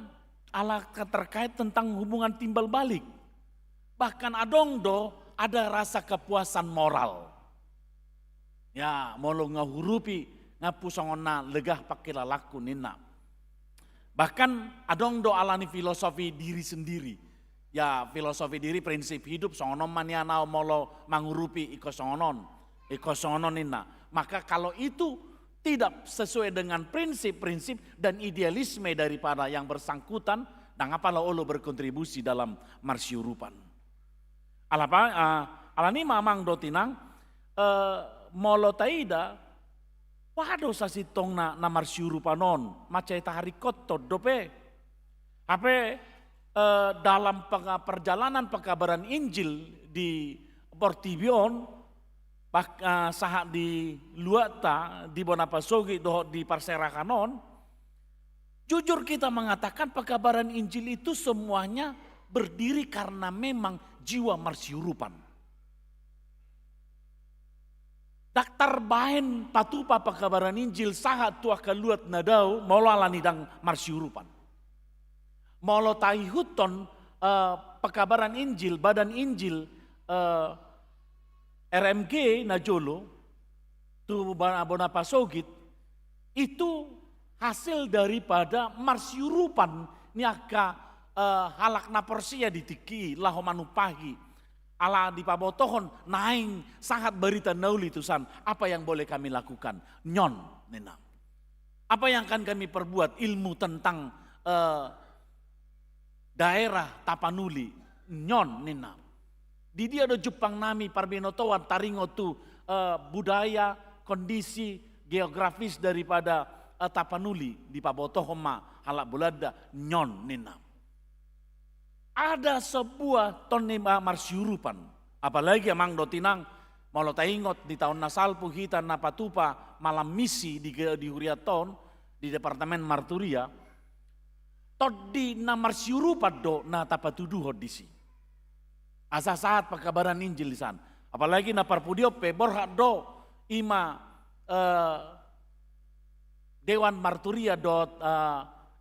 ala terkait tentang hubungan timbal balik. Bahkan adong do ada rasa kepuasan moral. Ya molo ngahurupi ngapusongona legah pakai lalaku nina. Bahkan adong do alani filosofi diri sendiri. Ya filosofi diri prinsip hidup songonon manianau molo mangurupi iko songonon nina. Maka kalau itu tidak sesuai dengan prinsip-prinsip dan idealisme daripada yang bersangkutan, dan apalah olo berkontribusi dalam marsyurupan. Alani mamang dotinang molo taida wado sasitong na marsyurupanon macai tahari koto dope. Ape dalam perjalanan pekabaran Injil di Portibion, saat di Luata, di Bonapasogi, di Parserakanon, jujur kita mengatakan pekabaran Injil itu semuanya berdiri karena memang jiwa marsyurupan. Daktar bahen patupa pekabaran Injil sahat tua keluat nadau molo alani dang marsyurupan. Molo taihuton pekabaran Injil, badan Injil RMG Najolo, tu Bonapasogit, itu hasil daripada marsyurupan niaka halak na persia ditiki laho manupahi ala di pabotohon naing sangat berita nauli tusan apa yang boleh kami lakukan nyon nena apa yang akan kami perbuat ilmu tentang daerah Tapanuli nyon nena di dia do Jepang nami parbinotowan taringo tu budaya kondisi geografis daripada Tapanuli di pabotohon ma halak bulada nyon nena. Ada sebuah tonema marsyurupan. Apalagi amang dotinang molo taingot di tahun nasalpu hita napatupa malam misi di Huriaton di Departemen Marturia. Todi na marsyurupan do na tapatuduh disi. Asa saat pekabaran Injil di sana. Apalagi na parpudiope borhak do ima Dewan Marturia dot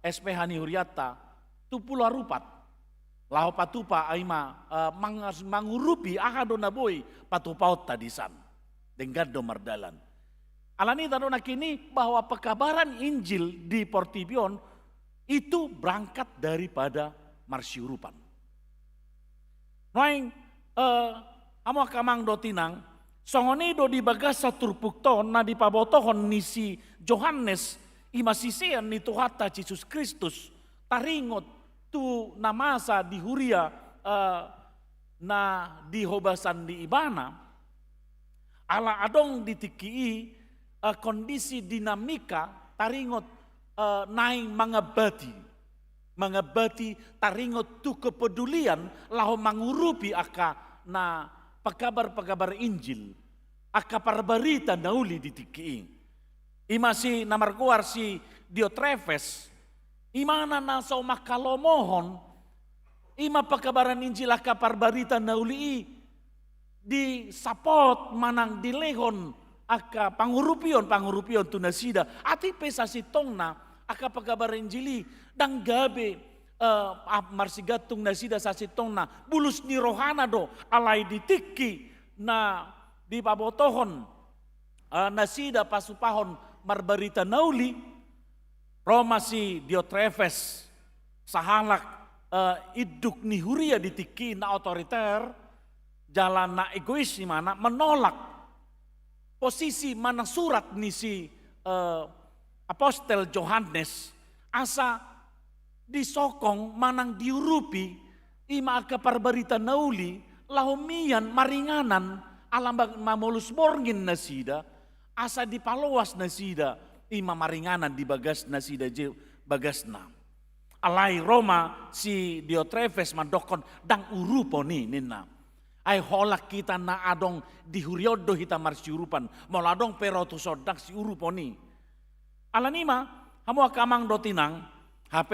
SPH ni Huriata tu pula rupat. Lahu patupa aima mangurupi ahado na boy patupaut tadisan dengan domardalan. Alani tadona kini bahwa pekabaran Injil di Portibion itu berangkat daripada marsyurupan. Noing amo kamang dotinang songoni do di bagasa turpukton na di pabotohon nisi Johannes imasisean ni Tuhata Yesus Kristus taringot tu namasa di Huria na di hobasan di Ibana ala adong ditiki kondisi dinamika taringot naing mangabati taringot tu kepedulian laho mangurupi aka na pekabar-pekabar Injil aka parbarita nauli di tiki. Ima si namar guar si Diotrefes, imana na sa makalomohon, ima pakabaran Injil aka parbarita nauli di sapot manang dilehon aka pangurupion tunasida ati pesa si tongna aka pakabaran Injili dang gabe marsigatung nasida sa si tongna bulus ni rohana do alay di tiki na di pabotohon nasida pasupahon marbarita nauli Roma si Diotrefes sahalak iduk ni huria di tiki na otoriter jalan na egois di mana menolak posisi mana surat ni si apostel Yohanes asa disokong manang diurupi ima aka parbarita nauli lahumian maringanan alam mamulus borngin nasida asa dipalowas nasida ima maringanan di bagas nasida bagasna alai Roma si Diotrefes mandokon dang urupo ni nina ay holak kita na adong dihuriodo hita marsiurupan moladong pero tu sodak si urupo ni alanima hamu akamang do tinang HP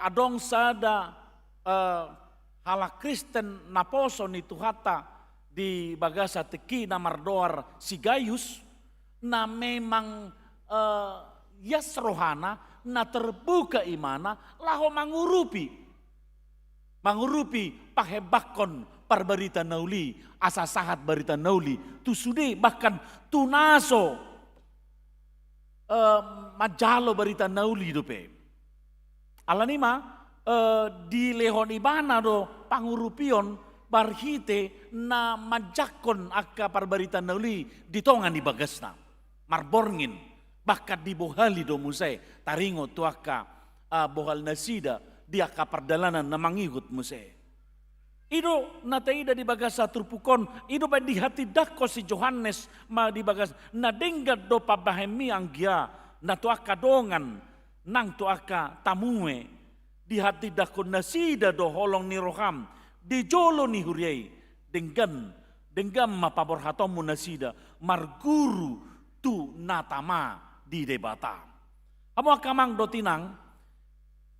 adong sada halak Kristen naposo ni tuhata di bagasa teki na mardoar si Gaius na memang yas rohana na terbuka imana laho mangurupi pahebakon parbarita nauli asa sahat barita nauli tu sude bahkan tunaso majalo barita nauli dope alanima di lehon ibana do pangurupion barhite na majakon aka parbarita nauli di tongan di bagasna marborngin bahkan di bohali do musai taringo tuaka bohal nasida dia ka perdalanan na mangigut musai ido nataida di bagasa turpukon ido pa di hati dako si Yohanes ma di bagas na denggat do pabahemi anggia na tuaka dongan nang tuaka tamue di hati dako nasida do holong ni roham di jolo ni huriai denggam mapabor hatomu nasida marguru tu natama di debata amo akamang do tinang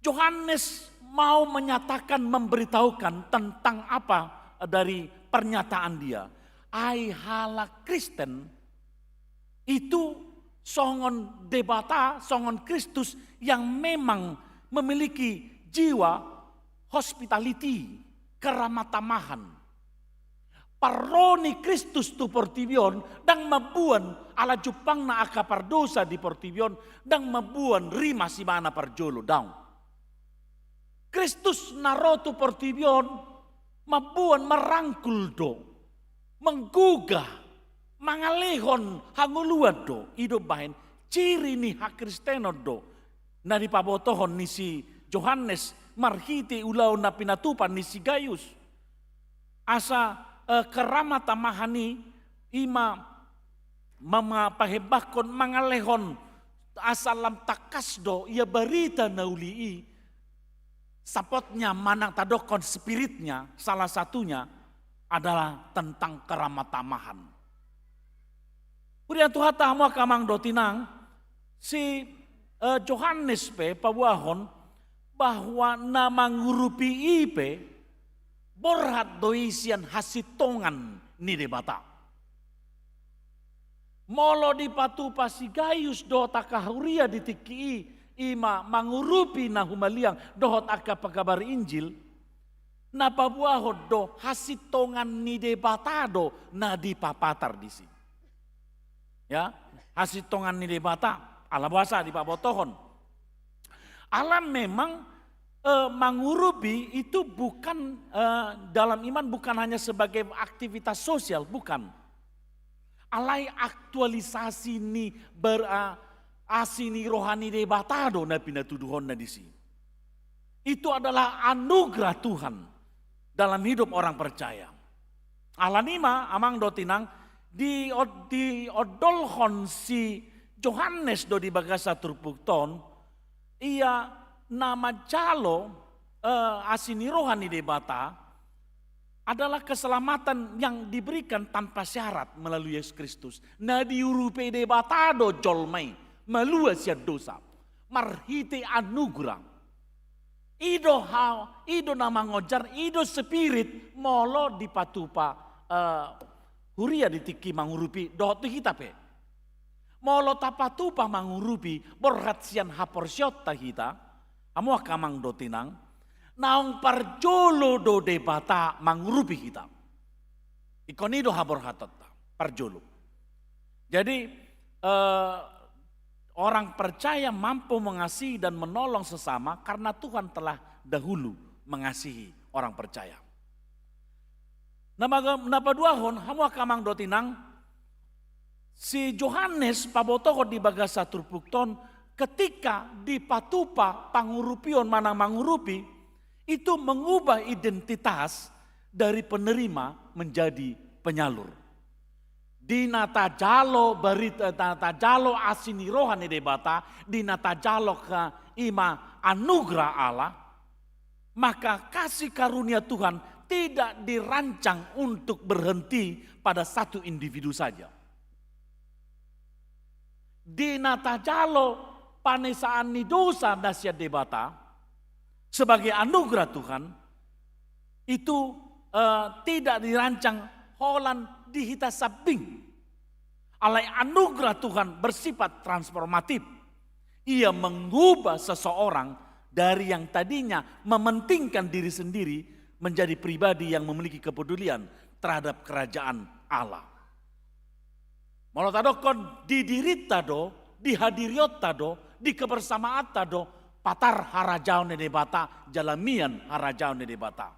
Yohanes mau menyatakan, memberitahukan tentang apa dari pernyataan dia. Ai halak Kristen itu songon debata, songon Kristus yang memang memiliki jiwa hospitality, keramatamahan. Paroni Kristus tu portibion dang mabuan ala Jepang na aka pardosa di portibion dang mabuan rima si mana parjolo daw. Kristus narotu portibion mabuan merangkul do, menggugah, mangalehon hanguluan do, ido bahin ciri ni hak Kristeno do. Na di pabotohon ni si Yohanes marhiti ulau na pinatupan ni si Gaius. Asa keramatamahan ima mamapahebakon mangalehon asalam takasdo ia berita naulii sapotnya manang tadokon spiritnya salah satunya adalah tentang keramatamahan. Kemudian Tuhan tamu kamang dotinang si Yohanes pe pabuahon bahwa nama ngurupi ipe borhat doisian hasitongan ni debata. Molo di patu pasi Gaius do takahuria di tiki ima mangurupi na humaliang dohot aka pagabar Injil na pabuahod do hasitongan ni debata do na di papatar di sini. Ya, hasitongan ni debata ala bahasa di pabotohon. Alam memang mangurupi itu bukan dalam iman bukan hanya sebagai aktivitas sosial, bukan. Alai aktualisasi ni asini rohani debatado na pinatuduhon na di sini. Itu adalah anugerah Tuhan dalam hidup orang percaya. Alanima amang dotinang di odolhon si Yohanes do di bagasa turpukton ia nama jalo asini rohani debata adalah keselamatan yang diberikan tanpa syarat melalui Yesus Kristus. Na diurupe de batado jolmai, malua sia dosa, marhite anugerah. Ido nama ngojar, ido spirit molo di patupa huria ditiki mangurupi dohot kita pe. Molo tapatupa mangurupi borhatsian haporsyota kita, amu akamang dotinang. Naung parjolo do debata mangurupi kita. Ikonido habor hatata, parjolo. Jadi orang percaya mampu mengasihi dan menolong sesama karena Tuhan telah dahulu mengasihi orang percaya. Napa duahon hamu akamang dotinang si Yohanes pabotoho di bagasa turpukton ketika di patupa pangurupion manang mangurupi itu mengubah identitas dari penerima menjadi penyalur. Di nata jalo barita nata jalo asini rohani debata, di nata jalo ke ima anugerah Allah, maka kasih karunia Tuhan tidak dirancang untuk berhenti pada satu individu saja. Di nata jalo panesaan ni dosa dasyat debata, sebagai anugerah Tuhan, itu tidak dirancang holan dihita sabing. Alai anugerah Tuhan bersifat transformatif. Ia mengubah seseorang dari yang tadinya mementingkan diri sendiri menjadi pribadi yang memiliki kepedulian terhadap kerajaan Allah. Molotadokon didirita do, dihadiriot tado, di kebersamaan tado, patar harajau ne debata, jalamian harajau ne debata.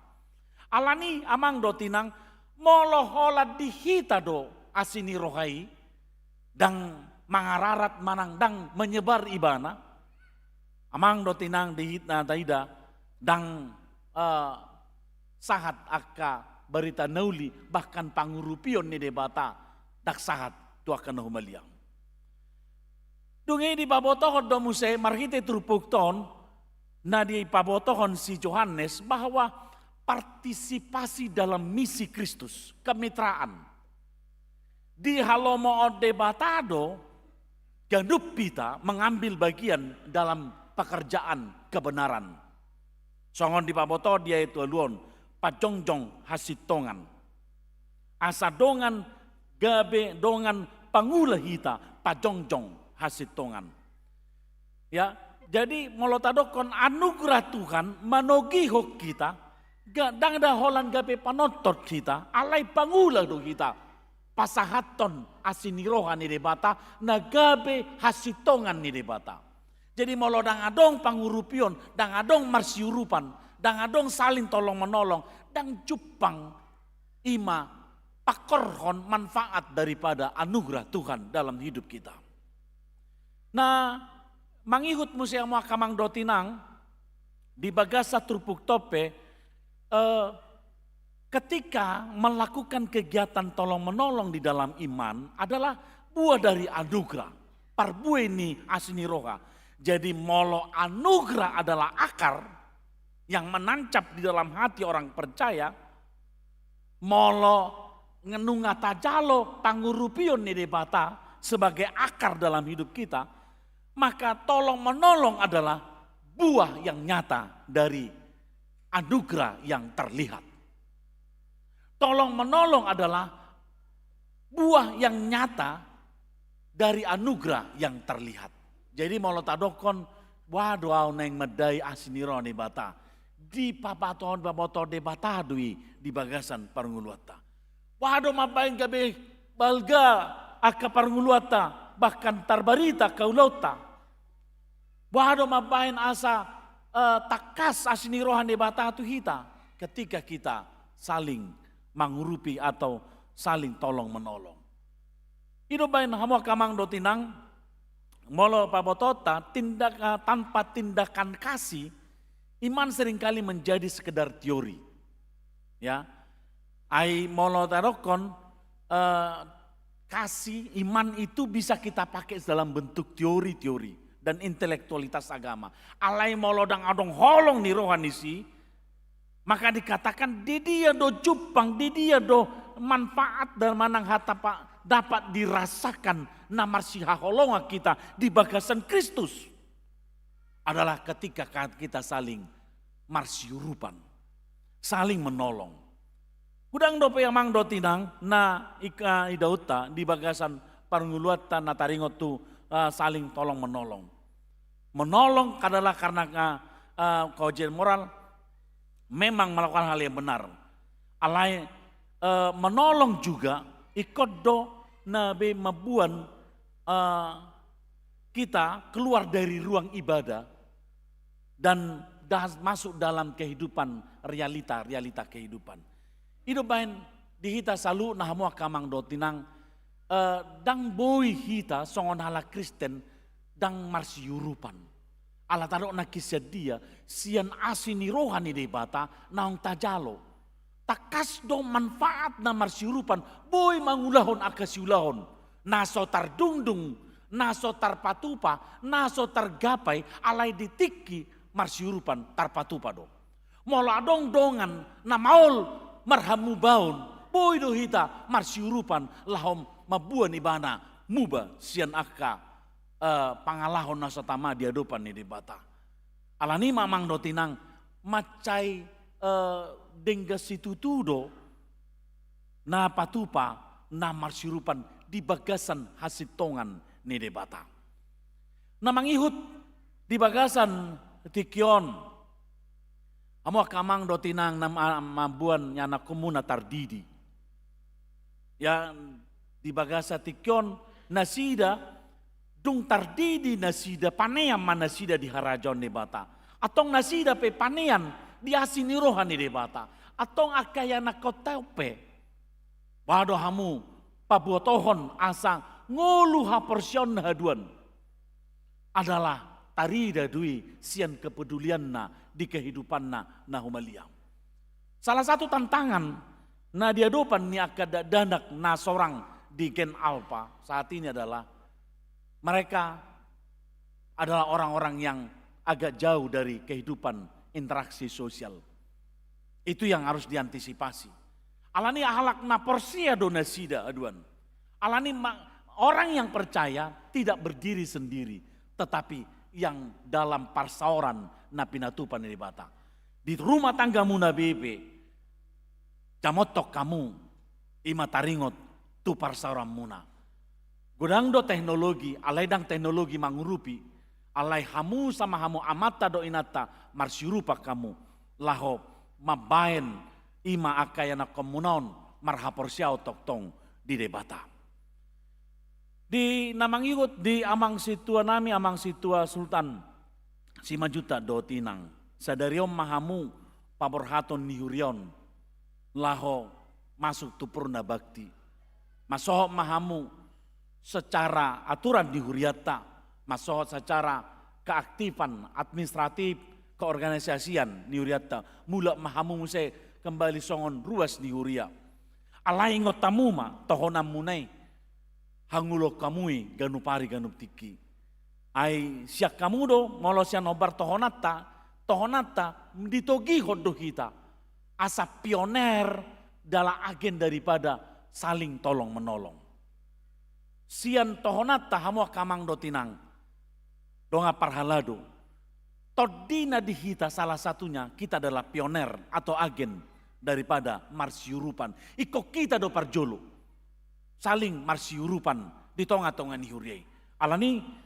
Alani amang dotinang molohola dihita do asini rohai, dang mangararat manang dang menyebar ibana. Amang dotinang dihita daida, dang sahat akka berita nauli, bahkan pangurupion ne debata, dak sahat tu akan humaliang. Dungi di pabotohon do muse marhite trupukton na di pabotohon si Yohanes bahwa partisipasi dalam misi Kristus, kemitraan. Di halomo debatado, ganup kita mengambil bagian dalam pekerjaan kebenaran. Songon di pabotoh dia itu aluon, pajongjong hasitongan. Asa dongan gabe dongan pangula hita, pajongjong hasitongan. Ya, jadi molotadokon anugerah Tuhan manogihok kita, dang da holan gabe panotot kita, alai pangula do kita. Pasahaton asinirohan ni debata, nagabe hasitongan ni debata. Jadi molo dang adong pangurupion, dang adong marsiurupan, dang adong saling tolong menolong, dang cupang ima pakorhon manfaat daripada anugerah Tuhan dalam hidup kita. Nah, mangihut musia makamang dotinang di bagasa trupuk tope ketika melakukan kegiatan tolong menolong di dalam iman adalah buah dari anugerah. Parbueni asini roha. Jadi molo anugerah adalah akar yang menancap di dalam hati orang percaya. Molo ngenungata jalo pangurupion ni debata sebagai akar dalam hidup kita. Maka tolong menolong adalah buah yang nyata dari anugerah yang terlihat. Tolong menolong adalah buah yang nyata dari anugerah yang terlihat. Jadi molotadokon waduh neng medai asiniro ni bata. Di papaton baboto de bata dui di bagasan parunguluata. Waduh mapain gabe balga aka parunguluata bahkan tarbarita kaulota. Waduh mapain asa takas asinirohan de bata tu hita ketika kita saling mangurupi atau saling tolong menolong. Hidup bain hamu kamang dotinang molo pabotota tanpa tindakan kasih, iman seringkali menjadi sekedar teori. Ya, ai molo tarokon kasih iman itu bisa kita pakai dalam bentuk teori-teori dan intelektualitas agama. Alai molo dang adong holong ni rohanisi, Maka dikatakan di dia do jupang, di dia do manfaat dan manang hatapa dapat dirasakan namar si haholonga kita di bagasan Kristus. Adalah ketika kita saling marsiurupan, saling menolong. Udang do yang do tinang na ika idauta di bagasan parnguluatan na taringot tu saling tolong menolong. Menolong adalah karena kaujian moral memang melakukan hal yang benar. Alai menolong juga ikut do nabe mabuan kita keluar dari ruang ibadah dan masuk dalam kehidupan realita kehidupan. Hidup bain di hita salu nah mua kamang do tinang dang boy hita songon hala Kristen dang marsiurupan. Ala taro na kisah dia sian asini rohani de bata naong tajalo. Takas do manfaat na marsiurupan boy mangulahon akasiulahon. Naso tardungdung, naso tarpatupa, naso targapai alai ditiki marsiurupan tarpatupa do. Mola dong dongan na maol marhamu baun. Boy do hita marsiurupan lahom mabuan ibana muba sian akka pangalahon nasa tama dia dopan ni di bata. Alani mamang do tinang macai dengga situtudo na patupa na marsiurupan di bagasan hasitongan ni di bata. Na mangihut di bagasan tikion amo kamang do tinang na mabuan nyana komuna tardidi. Ya di bagasa tikion nasida dung tardidi nasida panean manasida di harajon di bata. Atong nasida pe panean di asini rohani di bata. Atong akaya nakotepe. Wado hamu pabuotohon asang ngolu haporsion haduan. Adalah tarida dui sian kepedulian na di kehidupan na humaliam. Salah satu tantangan na diadopan ni akada danak na sorang di Gen Alpha saat ini adalah mereka adalah orang-orang yang agak jauh dari kehidupan interaksi sosial. Itu yang harus diantisipasi. Alani ahlak na porsia donasida aduan. Alani orang yang percaya tidak berdiri sendiri, tetapi yang dalam parsaoran na pinatupan di bata. Di rumah tanggamu na bebe, jamotok kamu, ima taringot tu parsaoran muna. Godang do teknologi, alai dang teknologi mangurupi, alai hamu sama hamu amata do inata marsiurupa kamu, laho mabaen ima akayana komunon marhaporsiao toktong di debata. Di namangigot di amang situa nami amang situa Sultan Simajuta do tinang, sadariom mahamu paborhaton nihurion, laho masuk tu purna bakti, masoho mahamu secara aturan di Huriata, masuk secara keaktifan administratif keorganisasian di Huriata, mula mahamu muse kembali songon ruas di Huria. Alai ngotamuma tohonam munai hangulo kamui ganupari ganup tiki. Ai siak kamudo molo sian obar tohonata ditogi hodo kita. Asa pioner dalam agen daripada saling tolong menolong. Sian tohonata hamu kamang do tinang. Donga parhalado. Todina dihita salah satunya kita adalah pioner atau agen daripada marsiurupan. Iko kita do parjolo. Saling marsiurupan di tonga-tonga ni huriai. Alani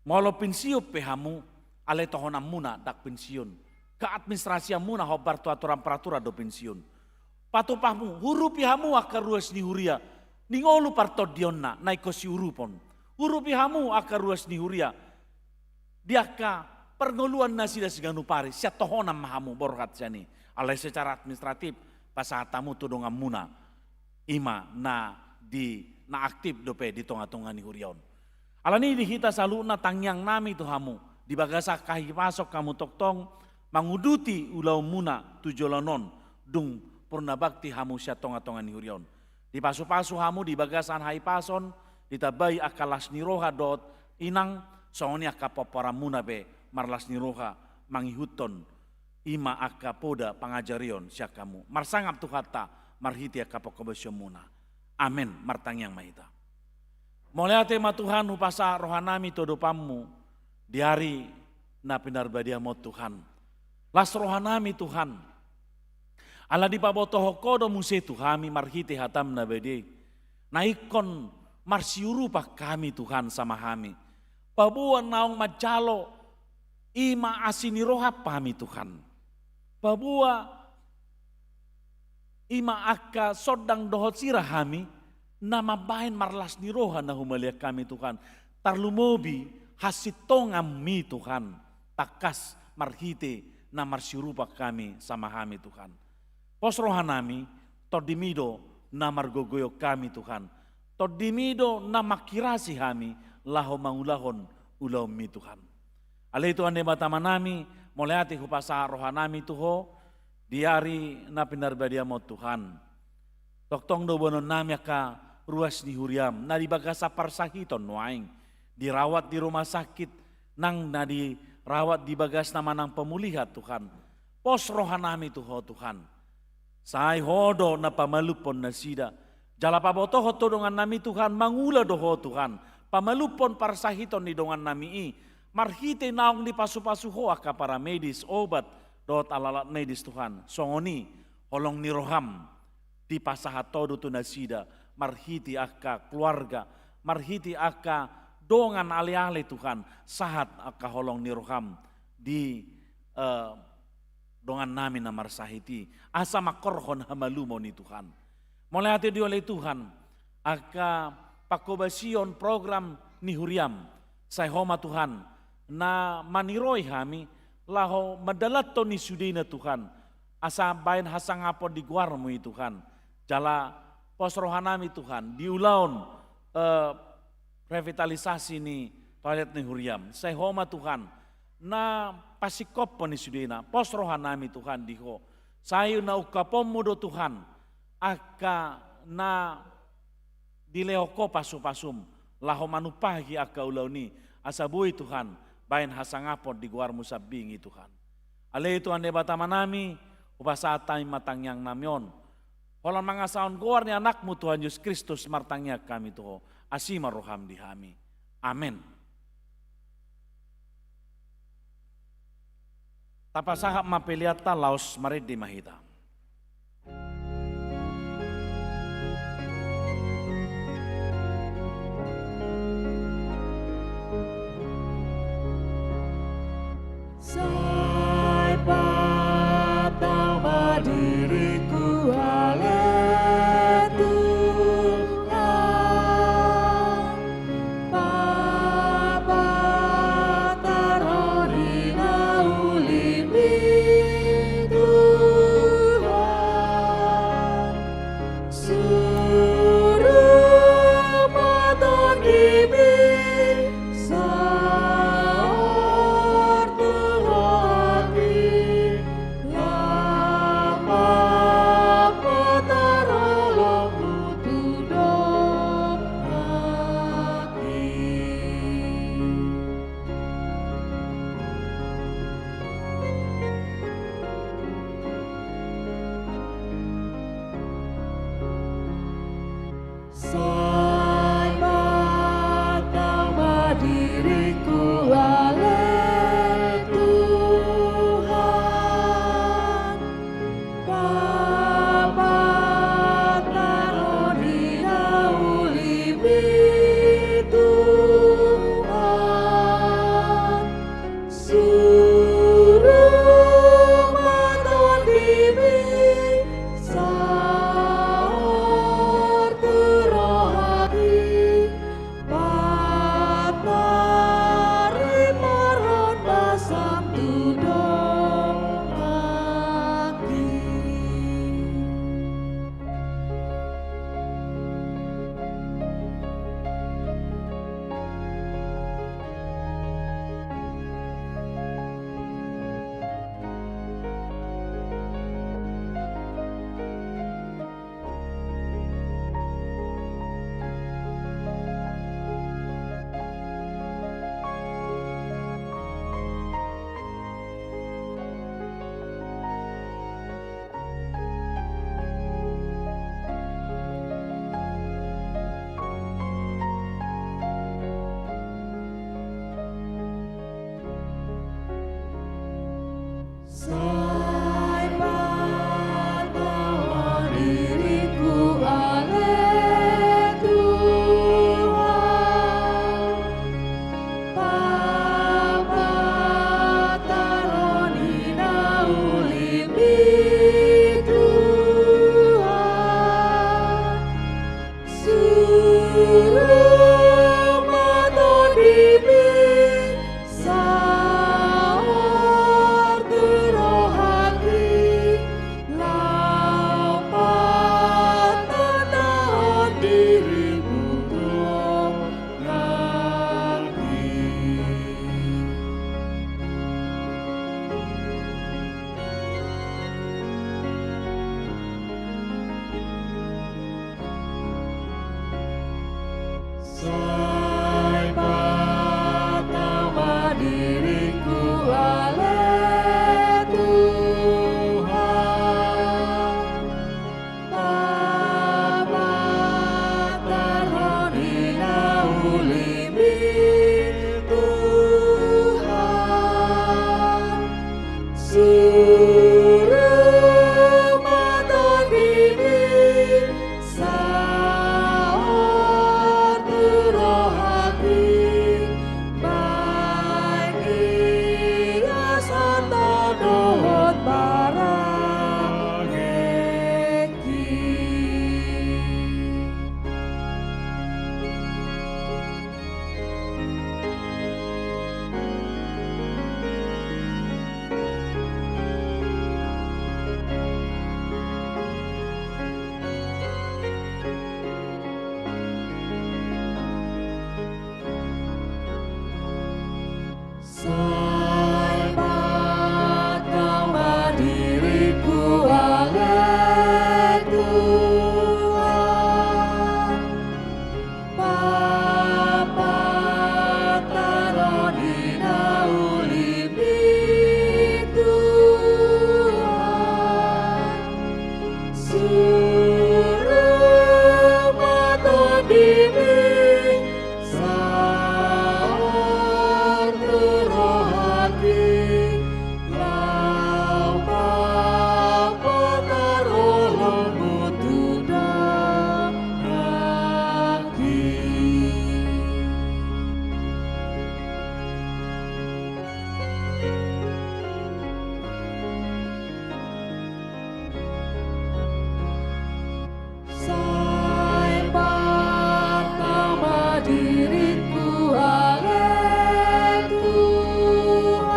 molo pensiun pehamu ale tohonam muna dak pensiun. Ke administrasi muna hobar tu aturan peraturan do pensiun. Patupahmu hurupi hamu akar ruas ni huria. Ningolu parto dionna naiko si urupon. Hurupi hamu akar ruas ni huria. Diaka perngoluan nasida siganupari. Sia tohonam mahamu borhat jani. Alai secara administratif pasahatamu tudongan muna. Ima na aktif dope di tonga-tonga ni hurion. Alani dihita saluna tangyang nami tu hamu. Di bagasa kahi pasok kamu toktong manguduti ulau muna tujolonon dung purna bakti hamu sia tonga-tonga ni hurion. Di pasu-pasu hamu di bagasan hai pason ditabai akalas niroha dot inang soalnya kapopara muna be marlas niroha mangihuton ima aka poda pangajarion siakamu. Marsangap tuhata marhiti aka pokobesyomuna. Amin martangyang mahita. Mulai tema Tuhan upasa rohanami todopamu di hari na pinarbadia mo Tuhan. Las rohanami Tuhan. Ala di pabotoho kodo muse Tuhami marhiti hatam na bede. Naikon marsiuru pa kami Tuhan sama kami. Pabuan naong macalo ima asini roha pami Tuhan. Pabua ima aka sodang dohot sirah kami. Nama bain marlas ni roha na humalia kami Tuhan. Tarlumobi hasitongam mi Tuhan. Takas marhite na marsirupa kami sama kami Tuhan. Pos rohanami todimido na margogoyo kami Tuhan. Todimido na makirasi kami laho mangulahon ulaw mi Tuhan. Alay ito ane matamanami mulai ati hupasa rohanami tuho diari na pinarbadia mo Tuhan. Toktong do bonon nami ka ruas ni huriam na dibagasa parsahiton nuaing dirawat di rumah sakit nang na dirawat di bagas nama nang pemulihan Tuhan. Pos rohanami tuho Tuhan. Sai hodo na pamalupon na sida. Jala pabotoho to dongan nami Tuhan mangula doho Tuhan. Pamalupon parsahiton ni dongan nami i. Marhite naong di pasu-pasuho aka para medis obat dot alalat medis Tuhan. Songoni holong ni roham di pasahat todo tu nasida. Marhiti aka keluarga, marhiti aka dongan ali-ali Tuhan, sahat aka holong ni roham di dongan nami na marsahiti, asa makorhon hamalumo ni Tuhan. Mulai hati oleh Tuhan, aka pakobasion program ni huriam, say homa Tuhan, na maniroy kami, laho madalat to ni sudina Tuhan, asa bain hasangapon di guarmu Tuhan, jala pos rohanami Tuhan, diulaun revitalisasi ni toilet ni huriam. Say homa Tuhan, na pasikop po ni sudina, pos rohanami Tuhan diho. Sayo na ukapom mo do Tuhan, aka na dileho ko pasu-pasum, laho manupagi aka ulaw ni, asabuhi Tuhan, bain hasangapon di guar musabingi Tuhan. Ale itu ande batamanami, upasatay matangyang namyon. Walang mga saon guar ni anakmu Tuhan Yesus Kristus martangnya kami tuho. Asima roham di kami. Amin. Tapasahap mapiliata laos marid di mahita. Sai patang diriku ale Tuhan Papa tarorina ulimbiku diriku oleh Tuhan. Bapa taruh di naulimi Tuhan. Suruh mata bimbing saat terhati. Lau Bapa taruh lembut dan hati. Sai pertama diriku oleh Tuhan.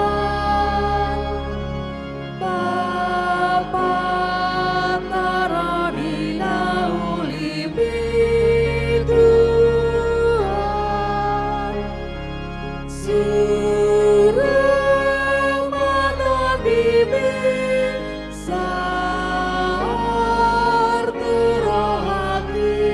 Bapa taruh di naulimi Tuhan. Suruh mata bimbing saat terhati.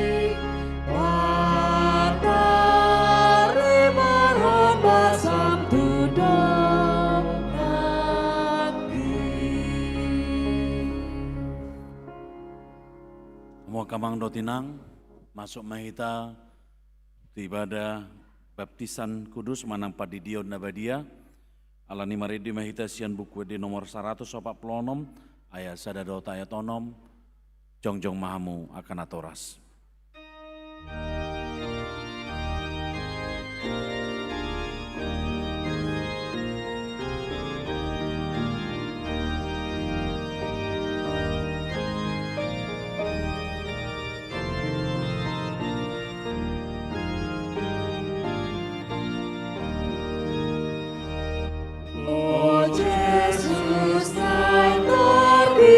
Matahari merambah sabtu dan hati. Semua kamang do tinang, masuk mahita ibadah baptisan kudus manang padidion nabadia. Alani maridi mahita sian buku di nomor 146 ayat sadadot ayat onom jongjong mahamu akan atoras. Oh Yesus naik tertinggi,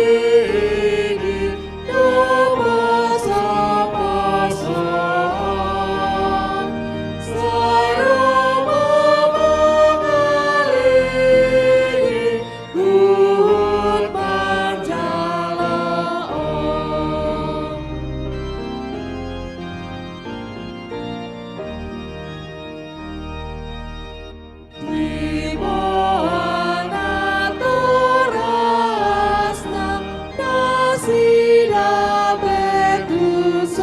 pasang-pasang, sarama mengelilingi Tuhan panjalaan. Di mana terasna nasida betusan,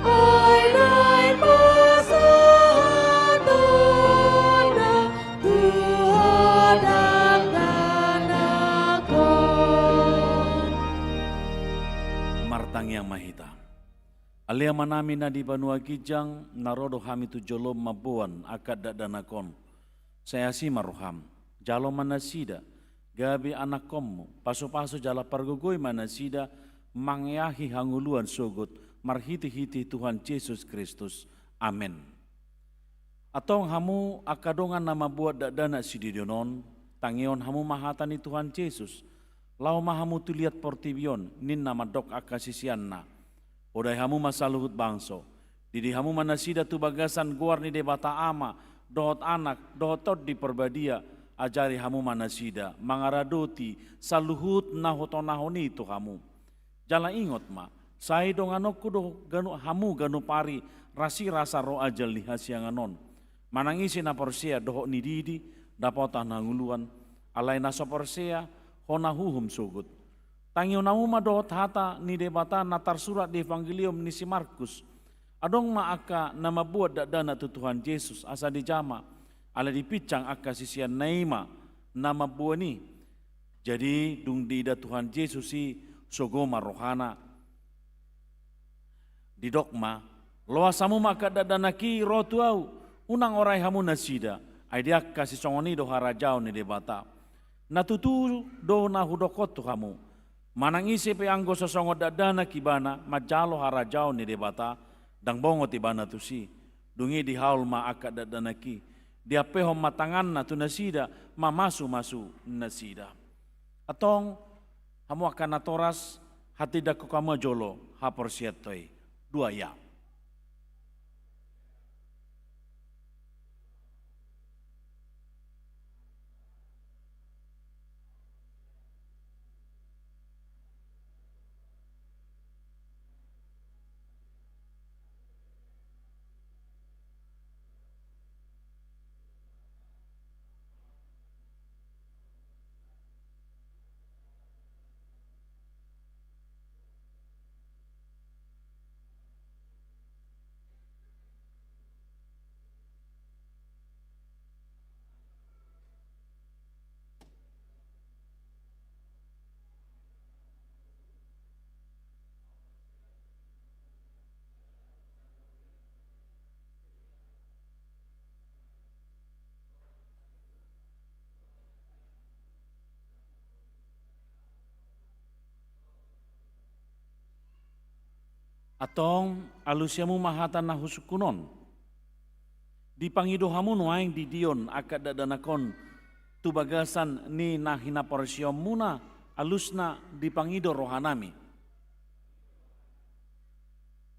ainai pasatona Tuhan akan aku. Martang yang mahita. Alia manami na di Banua Kijang, narodo hami tu jolom mabuan akad dadanakon. Saya si maruham, jalo manasida, gabi anak komu, pasu-pasu jala pargugoi manasida, mangyahi hanguluan sugut, marhiti-hiti Tuhan Yesus Kristus. Amin. Atong hamu akadongan nama buat dadana sididionon, tangion hamu mahatani Tuhan Yesus. Lau mahamu tu lihat portibion, nin nama dok akasisianna. Odai hamu masaluhut bangso. Didi hamu manasida tu bagasan guar ni debata ama, dohot anak, dohotot di perbadia, ajari hamu manasida, mangaradoti, saluhut nahotonahoni itu hamu. Jala ingot ma, sai donganokku do ganu hamu ganu pari, rasi rasa roh ajal lihasianganon. Manangisi na porsia dohot ni didi, dapota nanguluan, alai na soporsia, hona huhum sugut. Tangiu nauma dohot hata ni debata natar surat di Evangelium ni si Markus. Adong maaka nama buat dadana tu Tuhan Yesus asa dijama. Ala dipicang aka sisian naima nama buat ni. Jadi dung dida Tuhan Yesus si sogoma rohana. Di dokma, loa samu maka dadana ki rotu au. Unang orai hamu nasida. Aidiak kasih songoni do harajau ni debata. Natutu do na hudokot tu hamu. Manangisi pe anggo sosongo dadana kibana majalo harajau ni debata dang bongo tibana tu si dungi di haul ma akad dadana ki dia peho matangan na tu nasida ma masu nasida atong hamu akan natoras hati daku kama jolo hapor siatoi dua ya. Atong alusiamu mahatan na husukunon. Di pangido hamu nuaing di dion akad dadanakon tubagasan ni nahina porsiom muna alusna di pangido rohanami.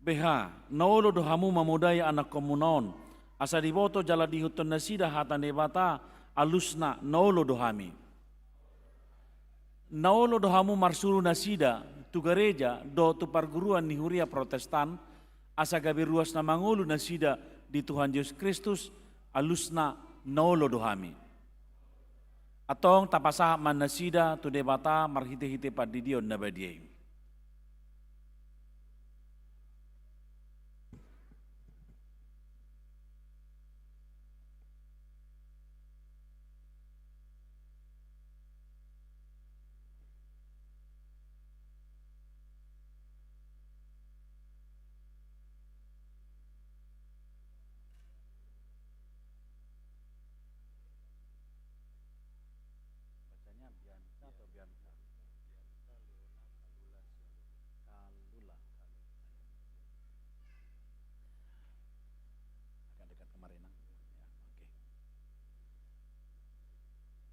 Beha, naolo dohamu mamudaya anak komunaon, asa diboto jala dihuton nasida hatan debata alusna naolo dohami. Naolo dohamu marsuru nasida tu gereja do tu perguruan ni huria protestan asa gabi ruas na mangulu nasida di Tuhan Yesus Kristus alusna naolo dohami. Atong tapasa man nasida tu debata marhite-hite padidion na badiay.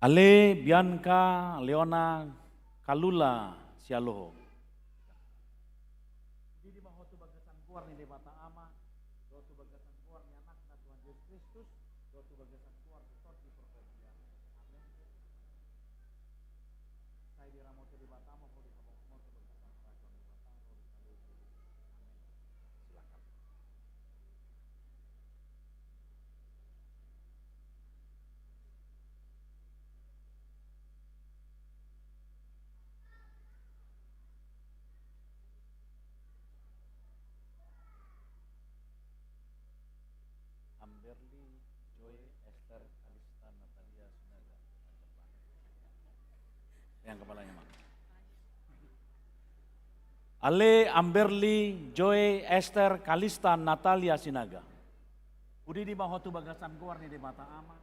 Ale Bianca Leona Kalula Sialoho. Di mahotu bagasan kuar ni debata ama, do tu bagasan kuar ni anak na Tuhan Yesus Kristus, do tu bagasan kuar ni torti perpedia. Amin. Saya diramotu debata ama ho di habang motu bagasan kerajaan debata ho di salur. Amin. Silakan. Amberly, Joy, Esther, Alista, Natalia, Sinaga. Yang kepalanya mana? Ale Amberly, Joy, Esther, Kalista, Natalia, Sinaga. Udi di mahotu bagasan kuar ni di mata ama,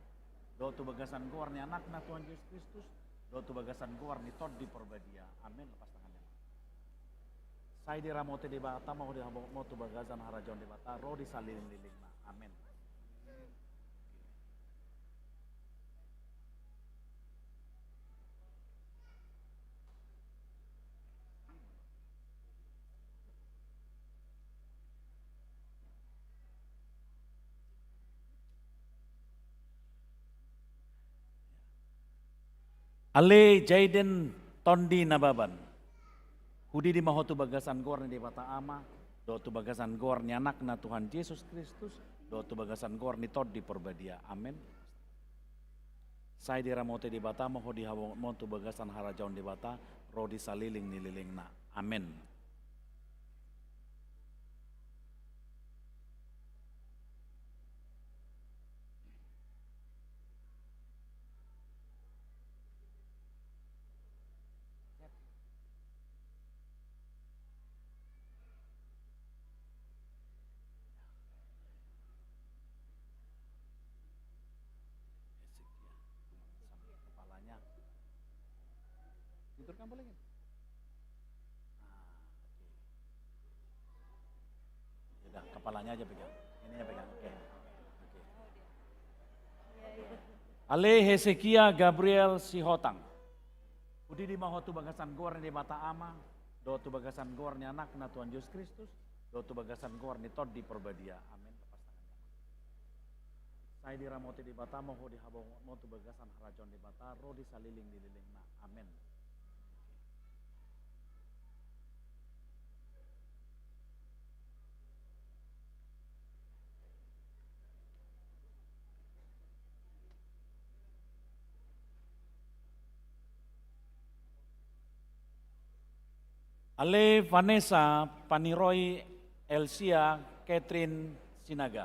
do tu bagasan kuar ni anak na Tuhan Yesus Kristus, do tu bagasan kuar ni tot di perbadia. Amin. Lepas tangannya. Saya di ramote di bata mau di motu bagasan harajon di bata, ro di saliling-liling na. Amin. Ale Jaden Tondi Nababan. Hudi di mahotu bagasan gor ni debata ama, do tu bagasan gor ni anak na Tuhan Yesus Kristus, do tu bagasan gor ni tod di perbadia. Amin. Saya di ramote di bata mo di hawong mo tu bagasan harajaon di bata, ro di saliling nililing na. Amin. Tidurkan boleh kan? Udah, kepalanya aja pegang. Ininya pegang. Oke. Ale Hezekia Gabriel Sihotang. Udi di mahotu bagasan gor ni mata ama, do tu bagasan gor ni anak na Tuhan Yesus Kristus, do tu bagasan gor ni tod di perbadia. Amin. Lepas tangannya. Saya di ramote di bata mo di habong mo tu bagasan harajon di bata, ro di saliling dililing na. Amin. Ale Vanessa Paniroy Elsia Catherine Sinaga.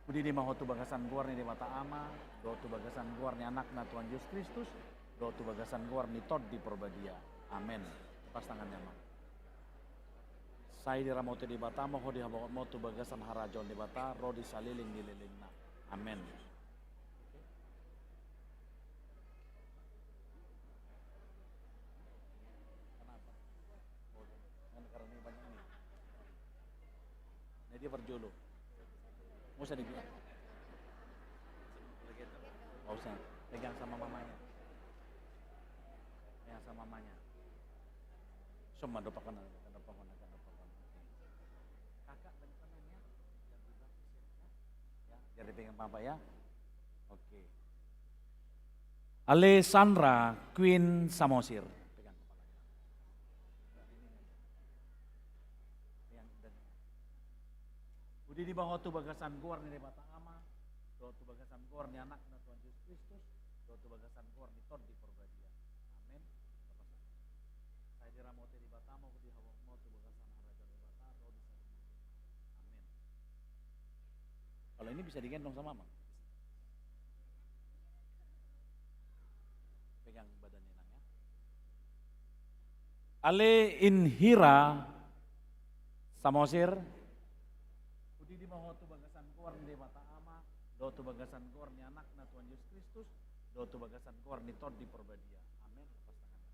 Budi di mahotu bagasan guar ni di mata ama, do tu bagasan guar ni anak na Tuhan Yesus Kristus, do tu bagasan guar ni tod di perbadia. Amin. Pas tangannya mah. Saya di ramote di bata mo di habang mo tu bagasan harajon di bata, ro di saliling dililing na. Amin. dia berjolo. Mau usah dibilang. Mau usah, pegang sama mamanya. Pegang sama mamanya. Semua dopakan. Kakak bagi tangannya. Ya, jadi pegang papa ya. Oke. Alessandra Queen Samosir. Pegang kepalanya. Budi di bawah tu bagasan gor ni bata ama, do tu bagasan gor ni anak na Tuhan Yesus Kristus, do tu bagasan gor ni Tuhan di perbadia. Amin. Saya diramote di bata mau di hawa mau tu bagasan harajan di bata, do di sana. Amin. Kalau ini bisa digendong sama mama. Pegang badannya nang ya. Ale Inhira Samosir. Di bawah tu bagasan gor ni bata ama, do tu bagasan gor ni anak na Tuhan Yesus Kristus, do tu bagasan gor ni Tuhan di perbadia. Amin. Lepas tangannya.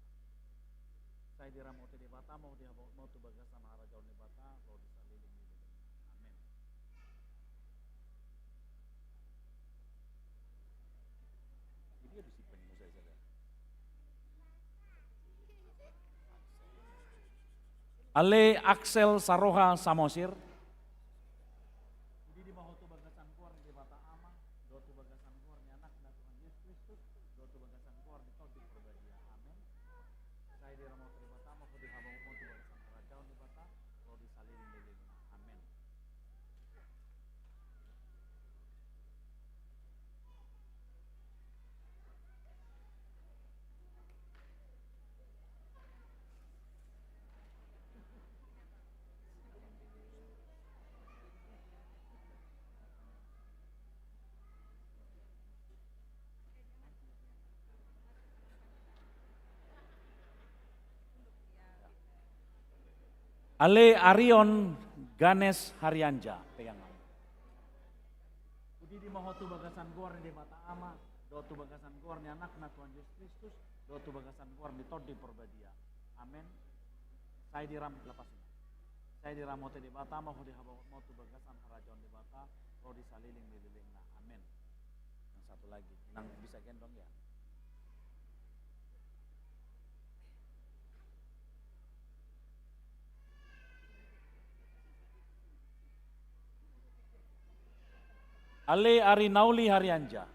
Saya diramote di bata mau di mau tu bagasan harajaun di bata, do di saliling. Amin. Dia disiplin saya saudara. Ale Axel Saroha Samosir. Ale Arion Ganes Haryanja, pegang. Budi di mahotu bagasan gor di bata ama, do tu bagasan gor ni anak na Tuhan Yesus Kristus, do tu bagasan gor ni Tuhan di perbadia. Amin. Saya diram lepasnya. Saya diramote di bata mau di hawa mau tu bagasan harajon di bata, ro di saliling na. Amin. Yang satu lagi, nang bisa gendong ya. Ale Arinauli Haryanja.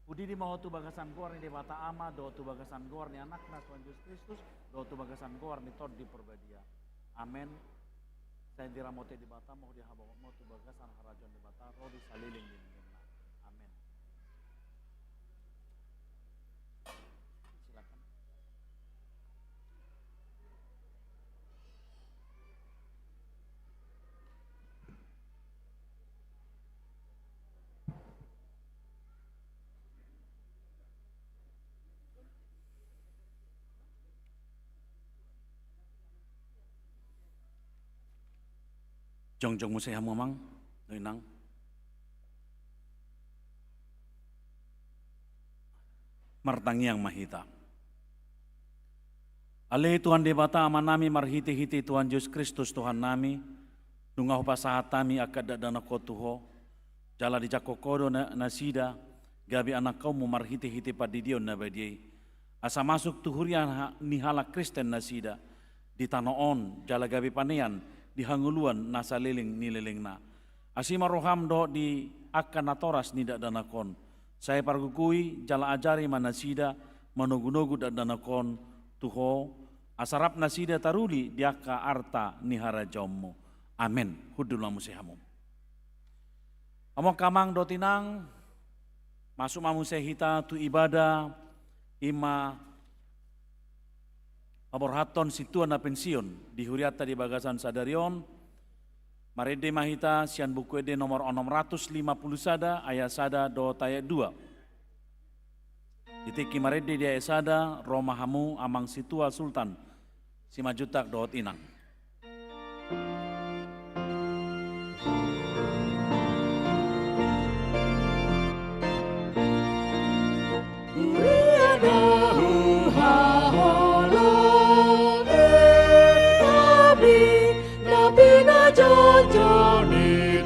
Budi di mau tu bagasan gor ni bata ama, do tu bagasan gor ni anak na Tuhan Yesus Kristus, do tu bagasan gor ni Tuhan di perbadia. Amin. Saya diramote di bata mau di hawa mau tu bagasan harajon di bata, ro di saliling na. Amin. Silakan. Jong musay hamamang, noinang. Martangi yang mahita. Ale Tuhan debata ama nami marhiti-hiti Tuhan Yesus Kristus Tuhan nami, dungaho pasahat nami akad dana kotuho, jala di jakokodo nasida, gabi anak kaum marhiti-hiti padidion na badiai. Asa masuk tuhurian nihala Kristen nasida, di tanoon jala gabi panean, di hanguluan nasaliling nililing na. Asima roham do di akan natoras nidak danakon. Saya pargukui jala ajari manasida manogu-nogu dak danakon tuho asarap nasida taruli diaka arta nihara jommo. Amin. Hudullah musihamu. Amo kamang do tinang masuk mamusehita tu ibadah ima Aborhaton situan na pensiun di huriata di bagasan sadarion marede mahita sian buku ede nomor 650 sada ayat sada do tayat 2 ditiki marede di ayat sada romahamu amang situa sultan simajutak do tinang. Johnny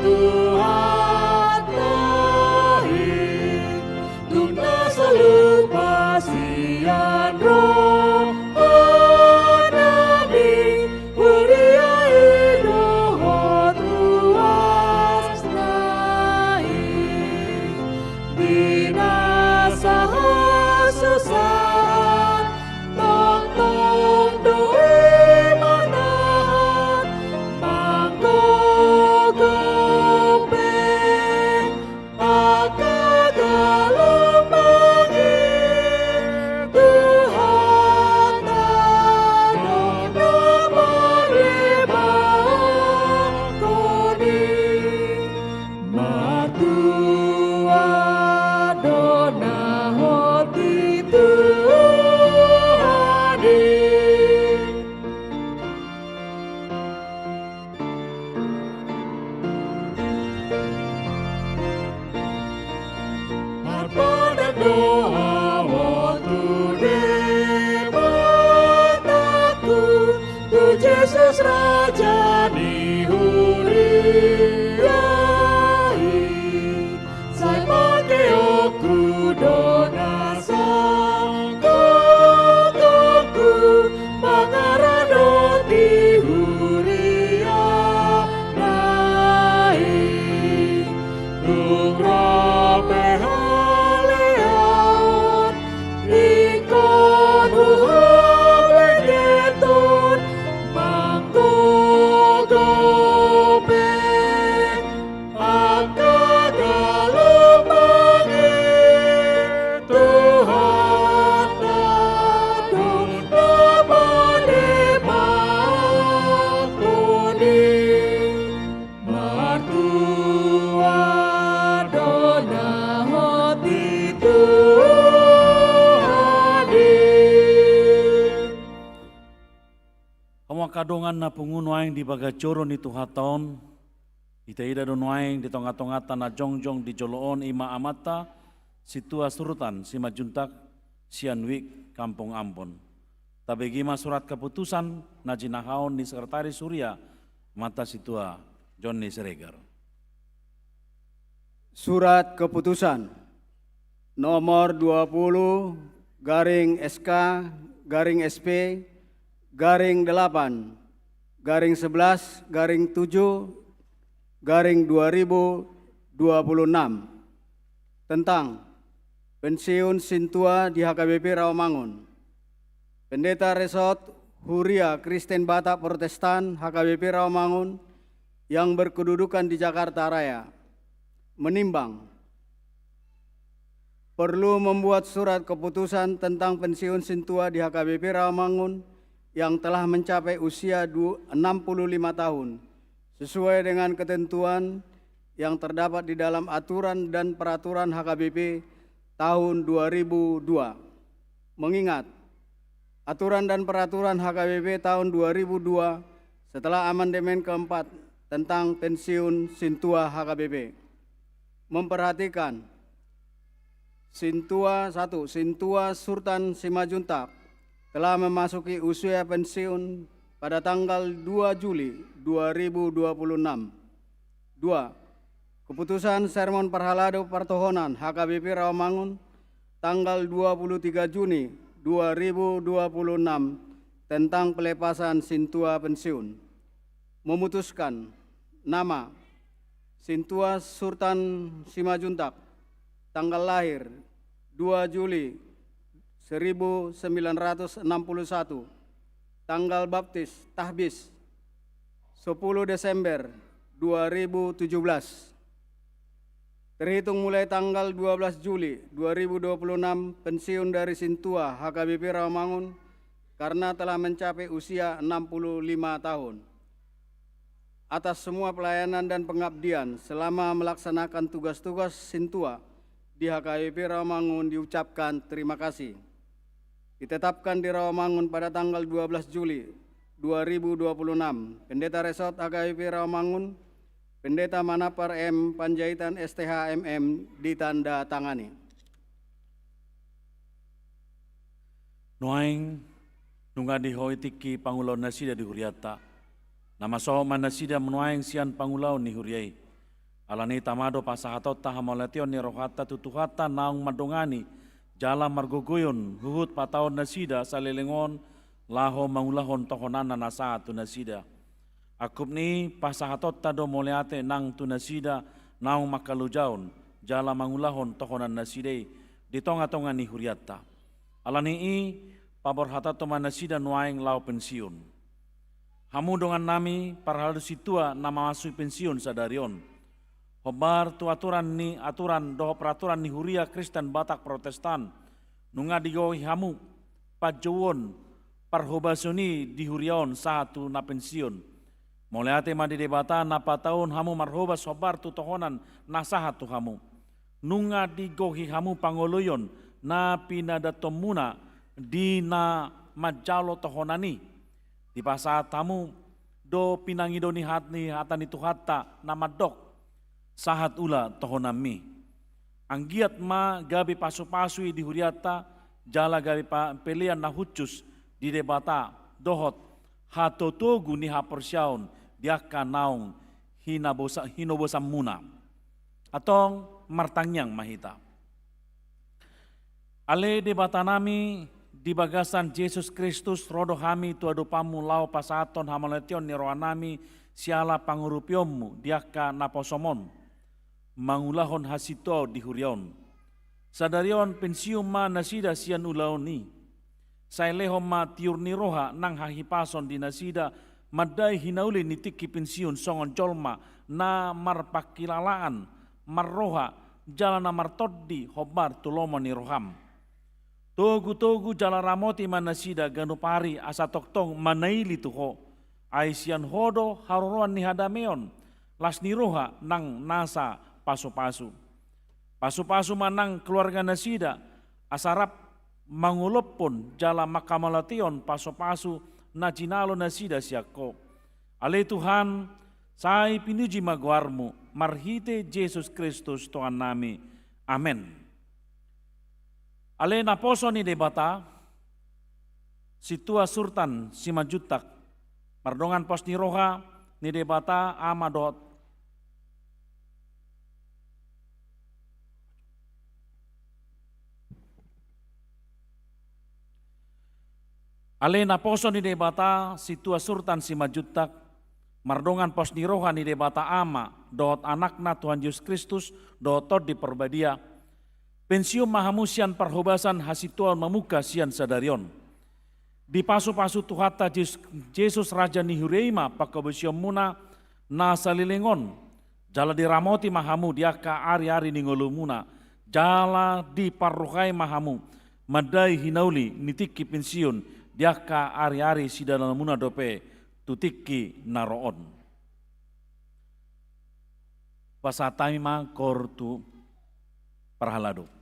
Amakadongan na pungunuaing di bagacoro ni Tuhaton, itaida donuaing di tonga-tongata na jongjong di joloon ima amata, situa surutan si majuntak sianwik kampung Ambon. Tabegima surat keputusan na jinahaon ni Sekretaris Surya mata situa Johnny Siregar. Surat keputusan nomor 20 garing SK garing SP garing 8 garing 11 garing 7 garing 2026 tentang pensiun Sintua di HKBP Rawamangun. Pendeta Resort Huria Kristen Batak Protestan HKBP Rawamangun yang berkedudukan di Jakarta Raya menimbang perlu membuat surat keputusan tentang pensiun Sintua di HKBP Rawamangun yang telah mencapai usia 65 tahun sesuai dengan ketentuan yang terdapat di dalam aturan dan peraturan HKBP tahun 2002. Mengingat aturan dan peraturan HKBP tahun 2002 setelah amandemen keempat tentang pensiun Sintua HKBP memperhatikan Sintua Sultan Simajuntak telah memasuki usia pensiun pada tanggal 2 Juli 2026. 2. Keputusan Sermon Perhalado Partohonan HKBP Rawamangun tanggal 23 Juni 2026 tentang pelepasan Sintua pensiun. Memutuskan nama Sintua Sultan Simajuntak, tanggal lahir 2 Juli 1961, tanggal baptis tahbis 10 Desember 2017. Terhitung mulai tanggal 12 Juli 2026 pensiun dari Sintua HKBP Rawamangun karena telah mencapai usia 65 tahun. Atas semua pelayanan dan pengabdian selama melaksanakan tugas-tugas Sintua di HKBP Rawamangun diucapkan terima kasih. Ditetapkan di Rawamangun pada tanggal 12 Juli 2026, Pendeta Resort HKBP Rawamangun, Pendeta Manapar M. Panjaitan STH MM ditanda tangani. Nuaing nunga di hoitiki pangulau nasida di Huriata. Nama sohman nasida menuaing sian pangulau ni Huriai. Alani tamado pasahatot tahamoletion ni rohata tutuhata naung madongani jala margogoyon huhut pataon nasida salelengon laho mangulahon tohonana nasa tu nasida. Akup ni pasahatot tado moleate nang tu nasida naung makalujaon jala mangulahon tohonan nasidei di tonga-tonga ni Huriata. Alani i pabor hata toman nasida nuaing lau pensiun. Hamu dongan nami parhalus situa nama masuk pensiun sadarion. Hobar tu aturan doho peraturan ni Huria Kristen Batak Protestan nunga digohi hamu pajowon parhobasoni di Huriaon satu na pensiun. Moleate madi debata napa tahun hamu marhobas hobar tu tohonan nasahat tu hamu. Nunga digohi hamu pangoloyon na pinadatomuna di na majalo tohonani. Di pasat hamu do pinangidoni hatni hatani tuhata na madok. Sahat ula tohonami. Anggiat ma gabi pasu-pasui di Huriata, jala gabi pelian na hucus di debata dohot hatotogu ni haporsyaon diaka naung hinobosam muna. Atong martangyang mahita. Ale debata nami di bagasan Yesus Kristus rodo hami tuado pamu lau pasaton hamaletion ni roanami siala pangurupyommu diaka naposomon. Mangulahon hasito di Hurion. Sadarion pensium ma nasida sian ulaon ni. Sailehom ma tiur ni roha nang hahipason di nasida madai hinauli ni tiki pensiun songon jolma na marpakilalaan marroha jalana martoddi hobar tulomo ni roham. Togu jala ramoti manasida ganupari asa toktong manaili tuho. Aisian hodo haruruan ni hadameon las ni roha nang nasa pasu-pasu. Pasu-pasu manang keluarga nasida asarap mangulop pun jala makamalation pasu-pasu na cinalo na sida siako. Ale Tuhan, sai pinuji magwarmu, marhite Jesus Kristus Tuhan nami. Amen. Ale naposo ni debata, situa surtan si majutak, mardongan pos ni roha ni debata amadot. Ale naposo ni debata, situa surtan si majutak, mardongan pos ni roha ni debata ama, dot anakna Tuhan Yesus Kristus, dotot di perbadia, pensium mahamusian perhobasan hasituan memuka sian sadarion. Di pasu-pasu tuhata Yesus Raja ni hureima pakabesiom muna na salilingon, jala diramoti mahamu diaka ari-ari ni ngolumuna, jala di parruhai mahamu, madai hinauli nitiki pensiun, diaka ari-ari sidalamuna dope, tutiki naroon. Pasataima kortu parhalado.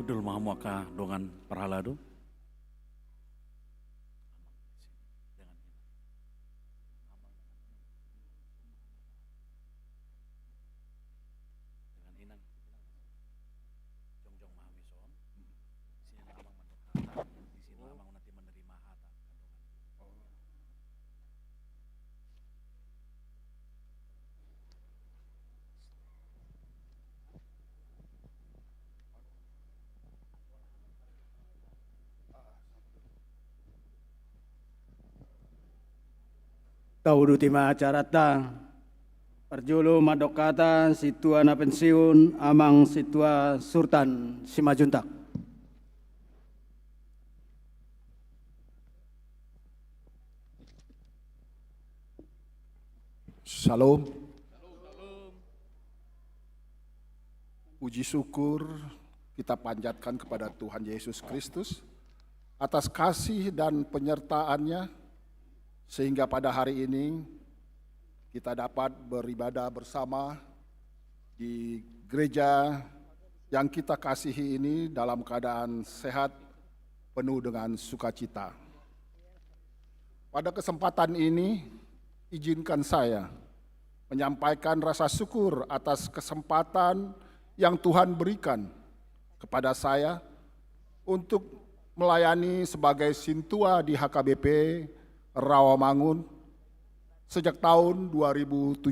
Idul mahamuaka dongan parhalado. Taudutima acarata, perjulu madokata situa na pensiun amang situa Sultan Simajuntak. Shalom. Puji syukur kita panjatkan kepada Tuhan Yesus Kristus atas kasih dan penyertaannya sehingga pada hari ini kita dapat beribadah bersama di gereja yang kita kasihi ini dalam keadaan sehat penuh dengan sukacita. Pada kesempatan ini izinkan saya menyampaikan rasa syukur atas kesempatan yang Tuhan berikan kepada saya untuk melayani sebagai sintua di HKBP Rawamangun sejak tahun 2017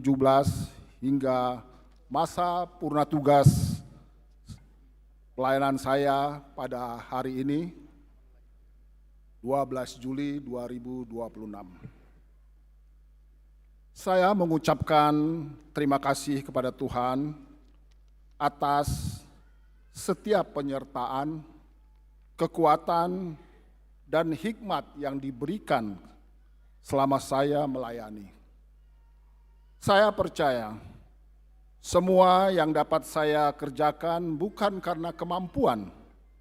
hingga masa purna tugas pelayanan saya pada hari ini 12 Juli 2026. Saya mengucapkan terima kasih kepada Tuhan atas setiap penyertaan, kekuatan, dan hikmat yang diberikan selama saya melayani. Saya percaya semua yang dapat saya kerjakan bukan karena kemampuan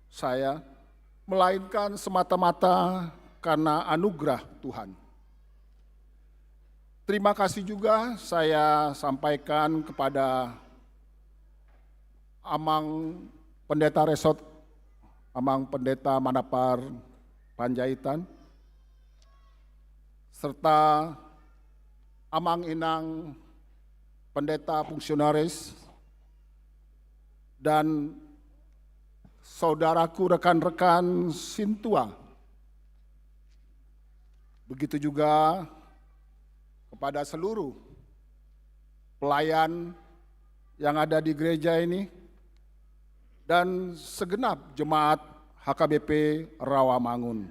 saya, melainkan semata-mata karena anugerah Tuhan. Terima kasih juga saya sampaikan kepada Amang Pendeta Resort, Amang Pendeta Manapar Panjaitan, serta Amang Inang Pendeta Fungsionaris, dan saudaraku rekan-rekan Sintua. Begitu juga kepada seluruh pelayan yang ada di gereja ini, dan segenap jemaat HKBP Rawamangun.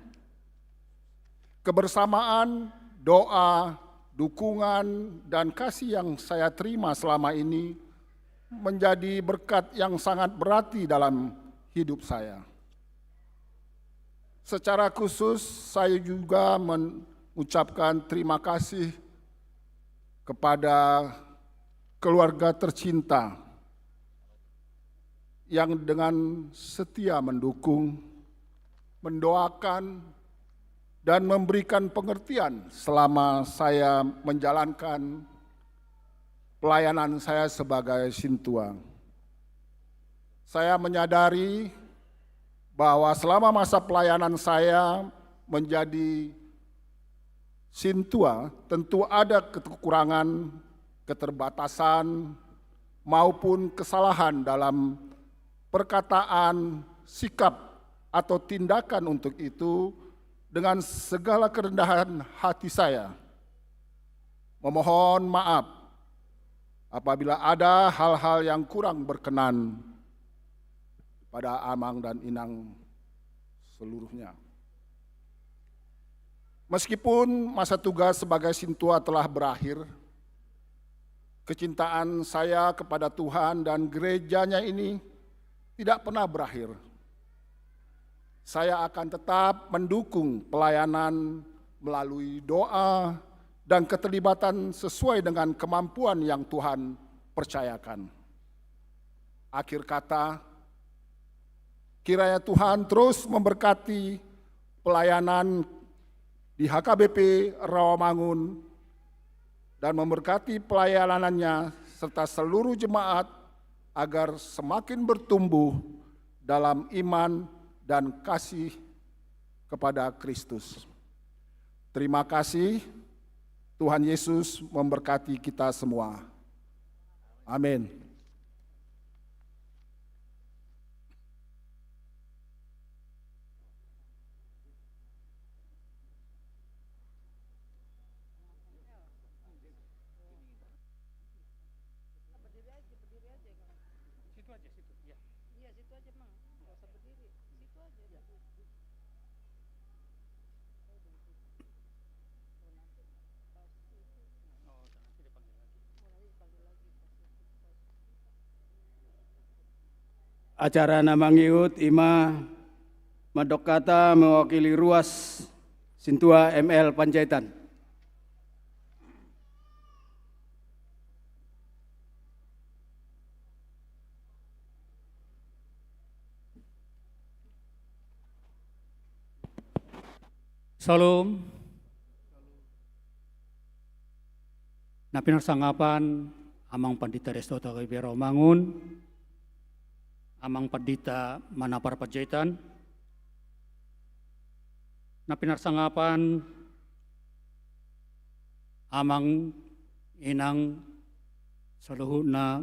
Kebersamaan, doa, dukungan, dan kasih yang saya terima selama ini menjadi berkat yang sangat berarti dalam hidup saya. Secara khusus saya juga mengucapkan terima kasih kepada keluarga tercinta yang dengan setia mendukung, mendoakan, dan memberikan pengertian selama saya menjalankan pelayanan saya sebagai sintua. Saya menyadari bahwa selama masa pelayanan saya menjadi sintua, tentu ada kekurangan, keterbatasan, maupun kesalahan dalam perkataan, sikap, atau tindakan untuk itu. Dengan segala kerendahan hati saya memohon maaf apabila ada hal-hal yang kurang berkenan pada Amang dan Inang seluruhnya. Meskipun masa tugas sebagai sintua telah berakhir, kecintaan saya kepada Tuhan dan gerejanya ini tidak pernah berakhir. Saya akan tetap mendukung pelayanan melalui doa dan keterlibatan sesuai dengan kemampuan yang Tuhan percayakan. Akhir kata, kiranya Tuhan terus memberkati pelayanan di HKBP Rawamangun dan memberkati pelayanannya serta seluruh jemaat agar semakin bertumbuh dalam iman dan kasih kepada Kristus. Terima kasih, Tuhan Yesus memberkati kita semua. Amin. acara namangiut ima madok kata mewakili ruas Sintua ML Panjaitan. Salam. Napinar sangapan amang pandita Resto KBP Rawamangun, amang pandita Manapar Panjaitan, napinar sangapan amang inang saluhuna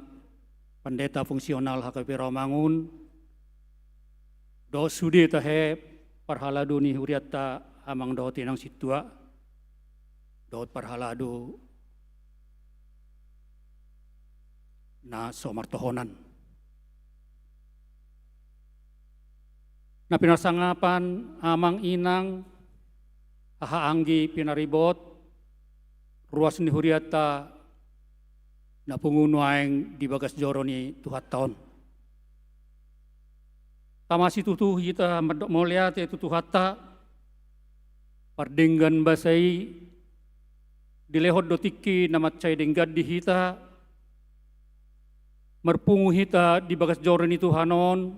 pendeta fungsional HKBP Rawamangun, do sudi tahe parhaladu ni huriata amang do tinang situa, do parhaladu na somartohonan. Na pinasangapan amang inang ahaanggi pinaribot ruas ni huriata na pungunuaeng di bagas joro ni tuhat taon. Tamasi tutu kita melihat itu tuhata pardinggan basai dilehod dotiki namat cai denggad di hita merpungu hita di bagas joro ni Tuhanon,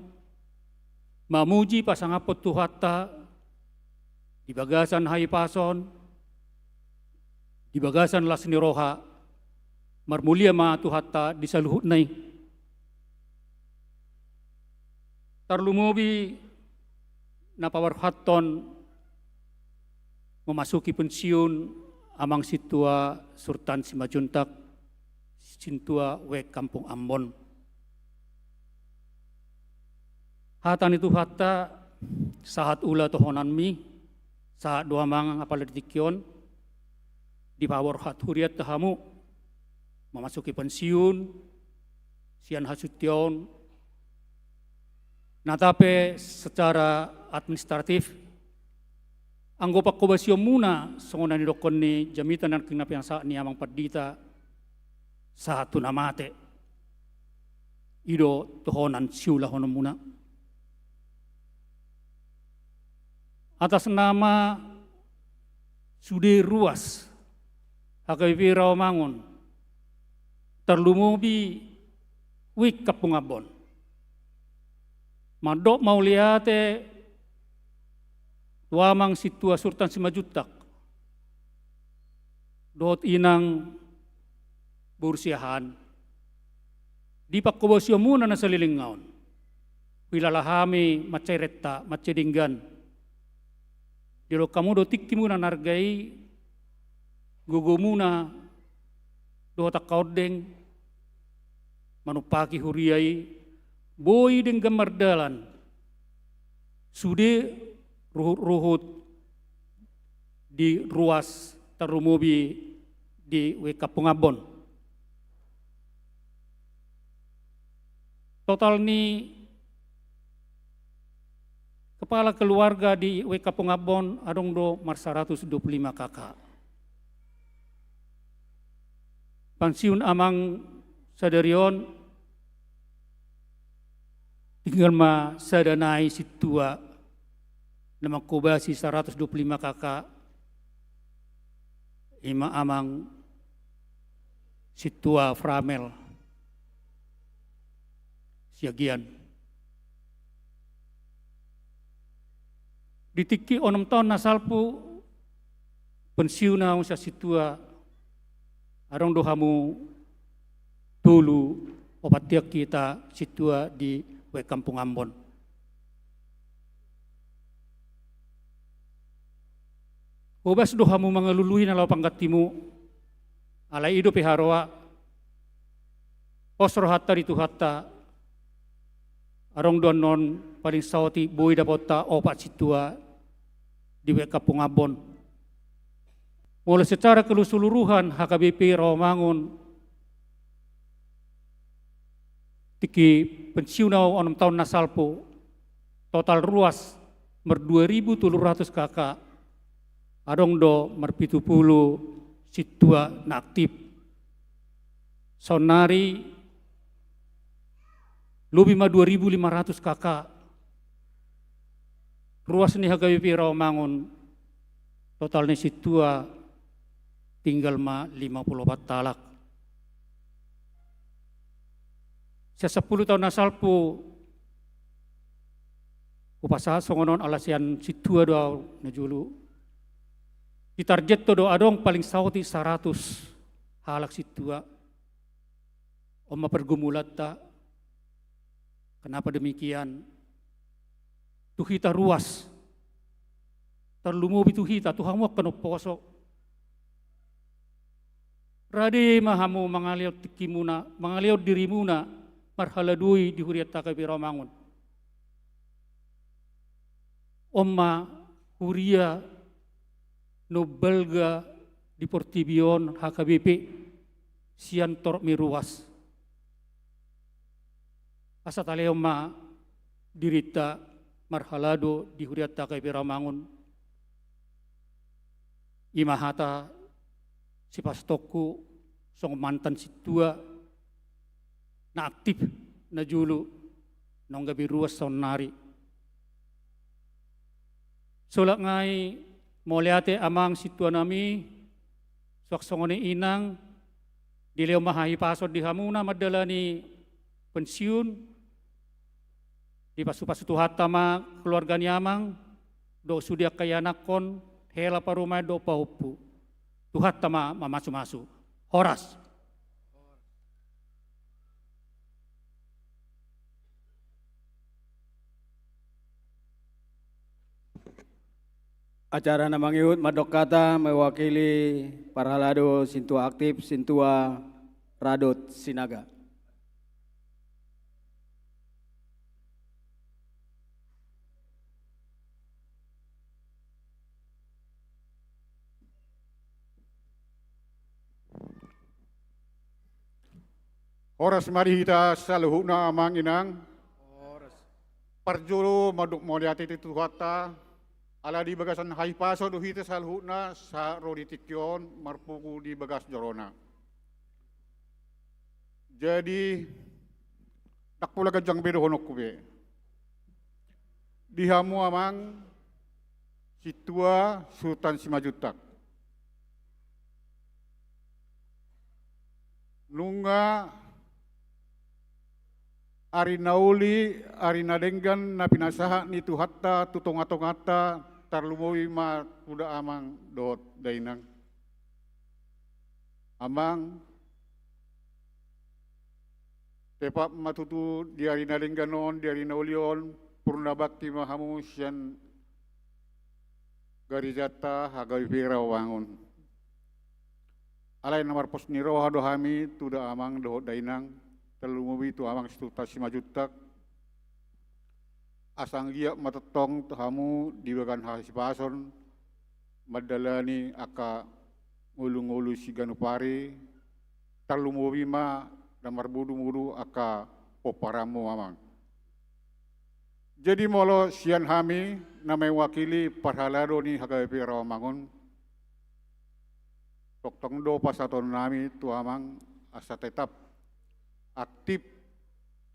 mamuji pasangapot tuhata di bagasan hai pason, di bagasan lasni roha, marmulia ma tuhata di saluhut nai. Tarlumubi napawarhaton memasuki pensiun amang situa Sultan Simajuntak Sintua we Kampung Ambon. Hatan itu hatta saat ula tohonan mi, saat dua mangang apaladikion, di pawar hat huriat tahamu, memasuki pensiun, sian hasution. Natape secara administratif, anggopak kobasio muna, songonan idokon ni jamitan dan kinapian saat ni amang padita, satu namate ido tohonan siula hono muna atas nama Sude Ruas HKBP Rawamangun terlumubi wik Kampung Ambon madok mau liate tuamang situa Sultan Simajutak dot inang bursiahan di pakobosyo muna na salilingaon wilalahami macereta macedinggan dilo kamu do tikki muna nargai gugu muna do takaudeng manupaki huriai boy deng gamardalan sude ruhut di ruas terumubi di Kampung Ambon. Total ni kepala keluarga di Kampung Ambon adong do mar 125 kakak. Pensiun amang sadarion tinggal ma sadanai situa nama kubasi 125 kakak ima amang situa Framel siagian. Ditiki onom tahun nasalpu pensiun na sa situa arong dohamu tulu opatiak kita situa di Kampung Ambon. Ubas dohamu mangalului na lapang katimu alai ido piharoa osro hatta itu hatta arong donon paling sauti boy dapota opat situa di Kampung Ambon. Mulai secara keseluruhan HKBP Rawamangun tiki pensiun onom tahun nasalpo total ruas mer 2.700 kakak adong do mer 70 situa na aktif sonari lebih mah 2.500 kakak. Ruas ni HKBP Rawamangun totalnya situa tinggal mah 54 talak. Saya 10 tahun nasalpu upasaha songonon alasian situa doa najulu. Di target to doa dong paling sauti 100 halak situa. Oma pergumulat tak. Kenapa demikian? Tuhita ruas. Terlumubi tuhita, Tuhan mo kano posok. Rade mahamu mangaliot tikimuna, mangaliot dirimuna, marhaladui di huriat HKBP Rawamangun. Oma huria no belga di Portibion HKBP siantor miruas. Asatale oma dirita marhalado di huriat HKBP Rawamangun. Imahata si pastoku song mantan situa na aktif na julu nong gabi ruas son nari. Solak ngai moliate amang situa nami swak songone inang dileo mahahi pasod di hamuna madalani pensiun di pasu-pasu tuhata ma keluarga niamang do sudia kaya nakon hela parumai do pahupu tuhata ma masu-masu horas. Acara namangiut madok kata mewakili Parhalado Sintua Aktif Sintua Radot Sinaga. Horas mari kita saluhuna amang inang. Parjuru maduk moliati itu hata. Ala di bagasan hai paso duhita salhuna sa roditikyon marpuku di bagas jorona. Jadi tak pula kajang bedo honok kube. Dihamu amang situa Sultan Simajutak. Nunga ari nauli ari nadenggan na pinasaha ni tuhatta tutong-atongata tarlumoy ma kuda amang dot dainang. Amang tepak matutu di ari nadenggan non di ari naulion purna bakti mahamu sian garijata HKBP Rawamangun. Alai nomor pos niro hado hami tuda amang dot dainang. Terlumubi tu amang Sultan Simajutak asang gia matetong tahamu di bagan hasipason madalani aka ngulu-ngulu si ganupari terlumubi ma damar budu-budu aka poparamu amang. Jadi molo sian hami namai wakili Parhalado ni HKBP Rawamangun toktong do pasaton nami tu amang asa tetap aktif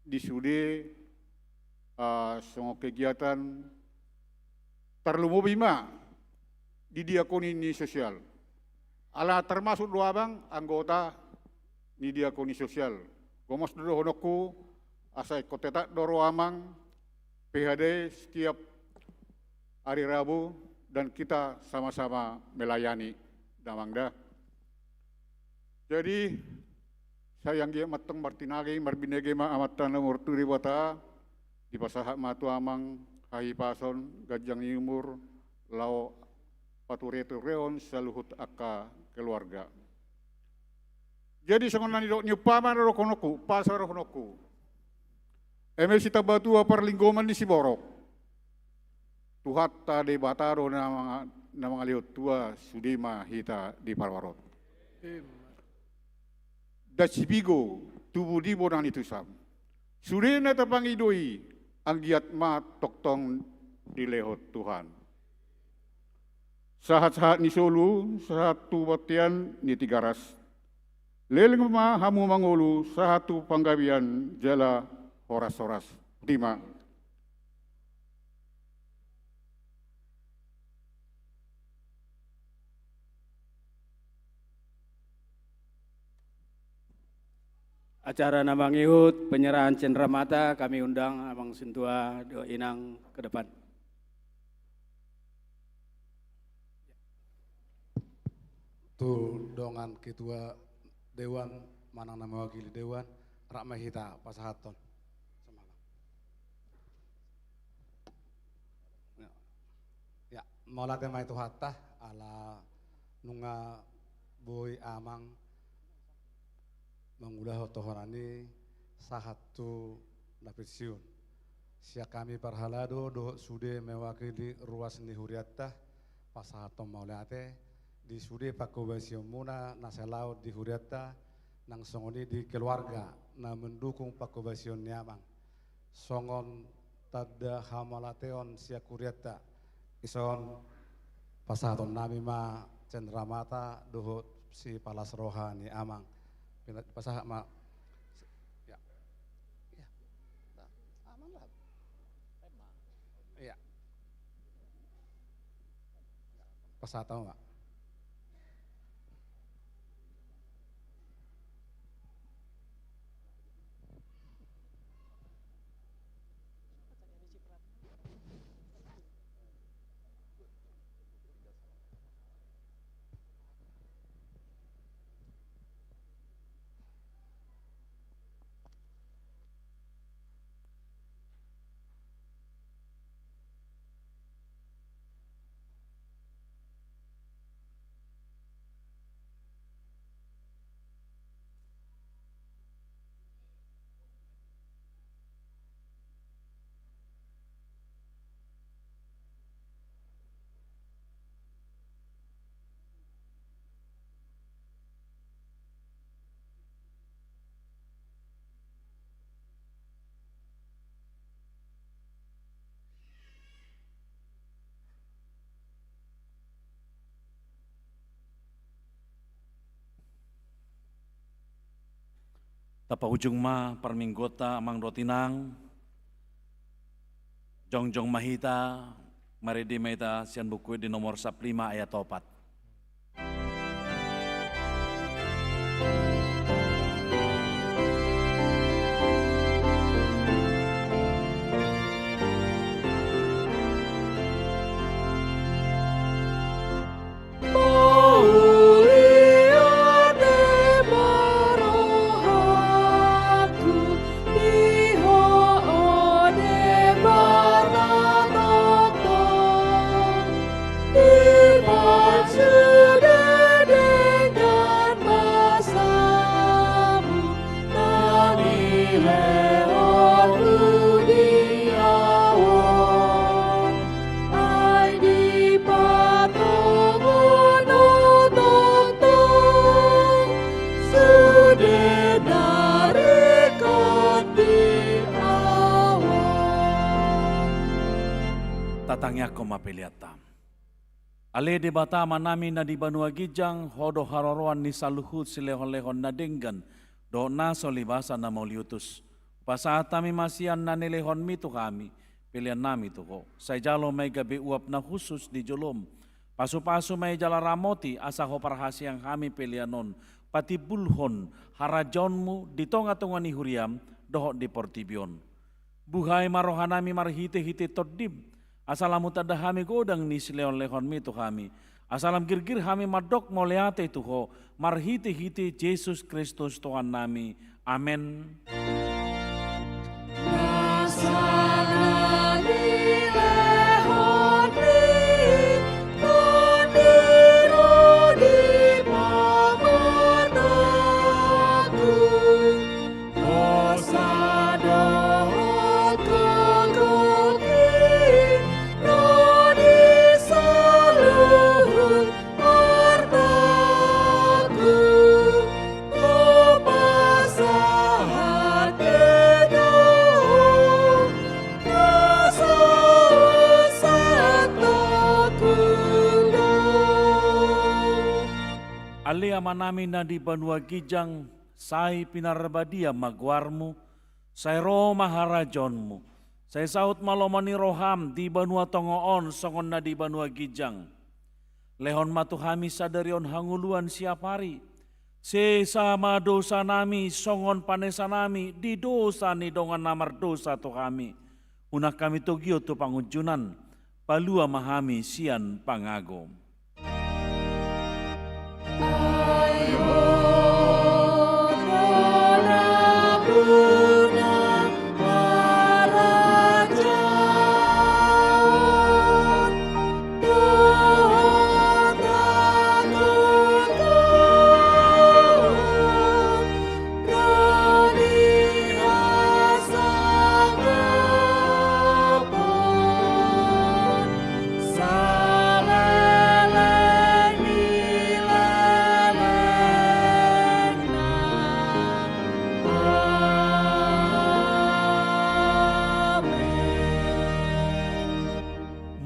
di sude semua kegiatan terlumubi ma di diakoni ni sosial. Ala termasuk dua abang anggota ni diakoni sosial. Gomos do honokku asai kotetak doro amang PHD setiap hari Rabu dan kita sama-sama melayani damangda. Jadi sayang dia mateng martinagi marbinege ma amatan nomor turi bata di pasahak matu amang hai pason gajang imur lau paturetu reon saluhut aka keluarga. Jadi songonan dok nyupaman ro konoku pasar konoku. Emel sita batu apar linggoman di Siborok. Tuhatta de bataro nama aliot tua sudima hita di Parwarot. Dacibigo tubuh di bodang itu sam. Surena tapangi doi ang giat ma toktong di lehot Tuhan. Sahat-sahat ni Solu, satu batian ni Tigaras. Leleng ma hamu mangulu satu panggabian jala horas-horas. Terima. Acara nambang ihut penyerahan cenderamata kami undang Amang Sintua Do Inang ke depan. Tu dongan ketua Dewan manang nama wakili Dewan Rakmahita Pasahaton. Ya, mola tema itu hatta ala nunga boy amang mengulah tohorani sahatu napisiun. Sia kami parhalado do sude mewakili ruas ni huriatta pasahaton mauliate di sude pakobasio muna naselau di huriatta nang songoni di keluarga na mendukung pakobasion niamang. Songon tada hamalateon sia kuriatta ison pasahaton nami ma cenderamata dohot si palas rohani amang. Pasah ma ya ya aman lah ya pasah tahu nggak Tapa ujung ma perminggota amang dotinang, jongjong mahita, maridi mahita sian buku di nomor 5 ayat 4. Tatangnya koma peliatam. Ale de bata manami na di Banua Gijang hodo haroroan ni saluhut silehon-lehon na denggan do na solibasa na mauliutus. Pasatami masian na nilehon mito kami pilihan nami to ko. Say jalo may gabi uap na khusus di jolom. Pasu-pasu may jala ramoti asa ho parhasiang kami pilihanon pati bulhon harajonmu di tonga-tonga ni huriam doho di portibion. Buhay marohanami marhite-hite todib. Asalamu tada kami godang ni sileon-lehon mito kami. Asalam girgir kami madok moleate tuho. Marhite-hite Yesus Kristus Tuhan nami. Amen. Ali ama namin na di Banua Gijang, say pinarbadia magwarmu, Saya roh maharajonmu. Saya saut malomani roham di banua tongoon songon na di banua gijang. Lehon matuhami sadarion hanguluan siapari. Sesama dosa nami songon panesa nami di dosa ni dongan namar dosa to kami. Unak kami togio tu pangunjunan. Palua mahami sian pangagom.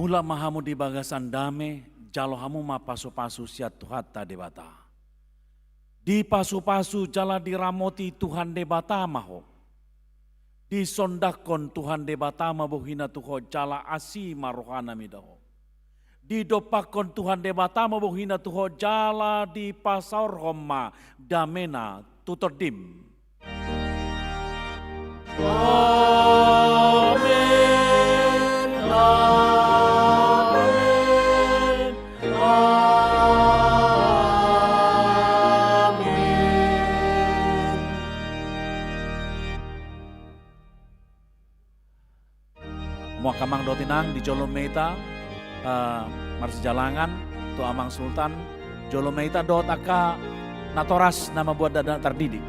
Mula mahamu di bagasan dame, jalo hamu ma pasu-pasu siat Tuhatta debata. Di pasu-pasu jala diramoti Tuhan debata maho. Di sondakon Tuhan debata mabuhina tuho jala asi marohana midaho. Di dopakon Tuhan debata mabuhina tuho jala di pasar homa damena tutordim. Amin. Amin. Amin. Mua kamang dotinang di Jolometa, Marsijalangan, tu Amang Sultan, Jolometa dot aka natoras nama buat dada terdidik.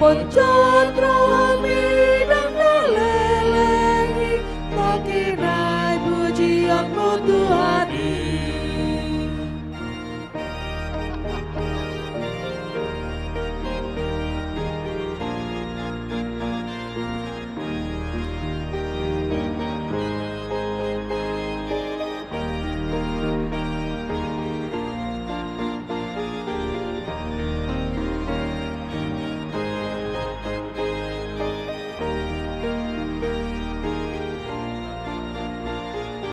Pujian rohani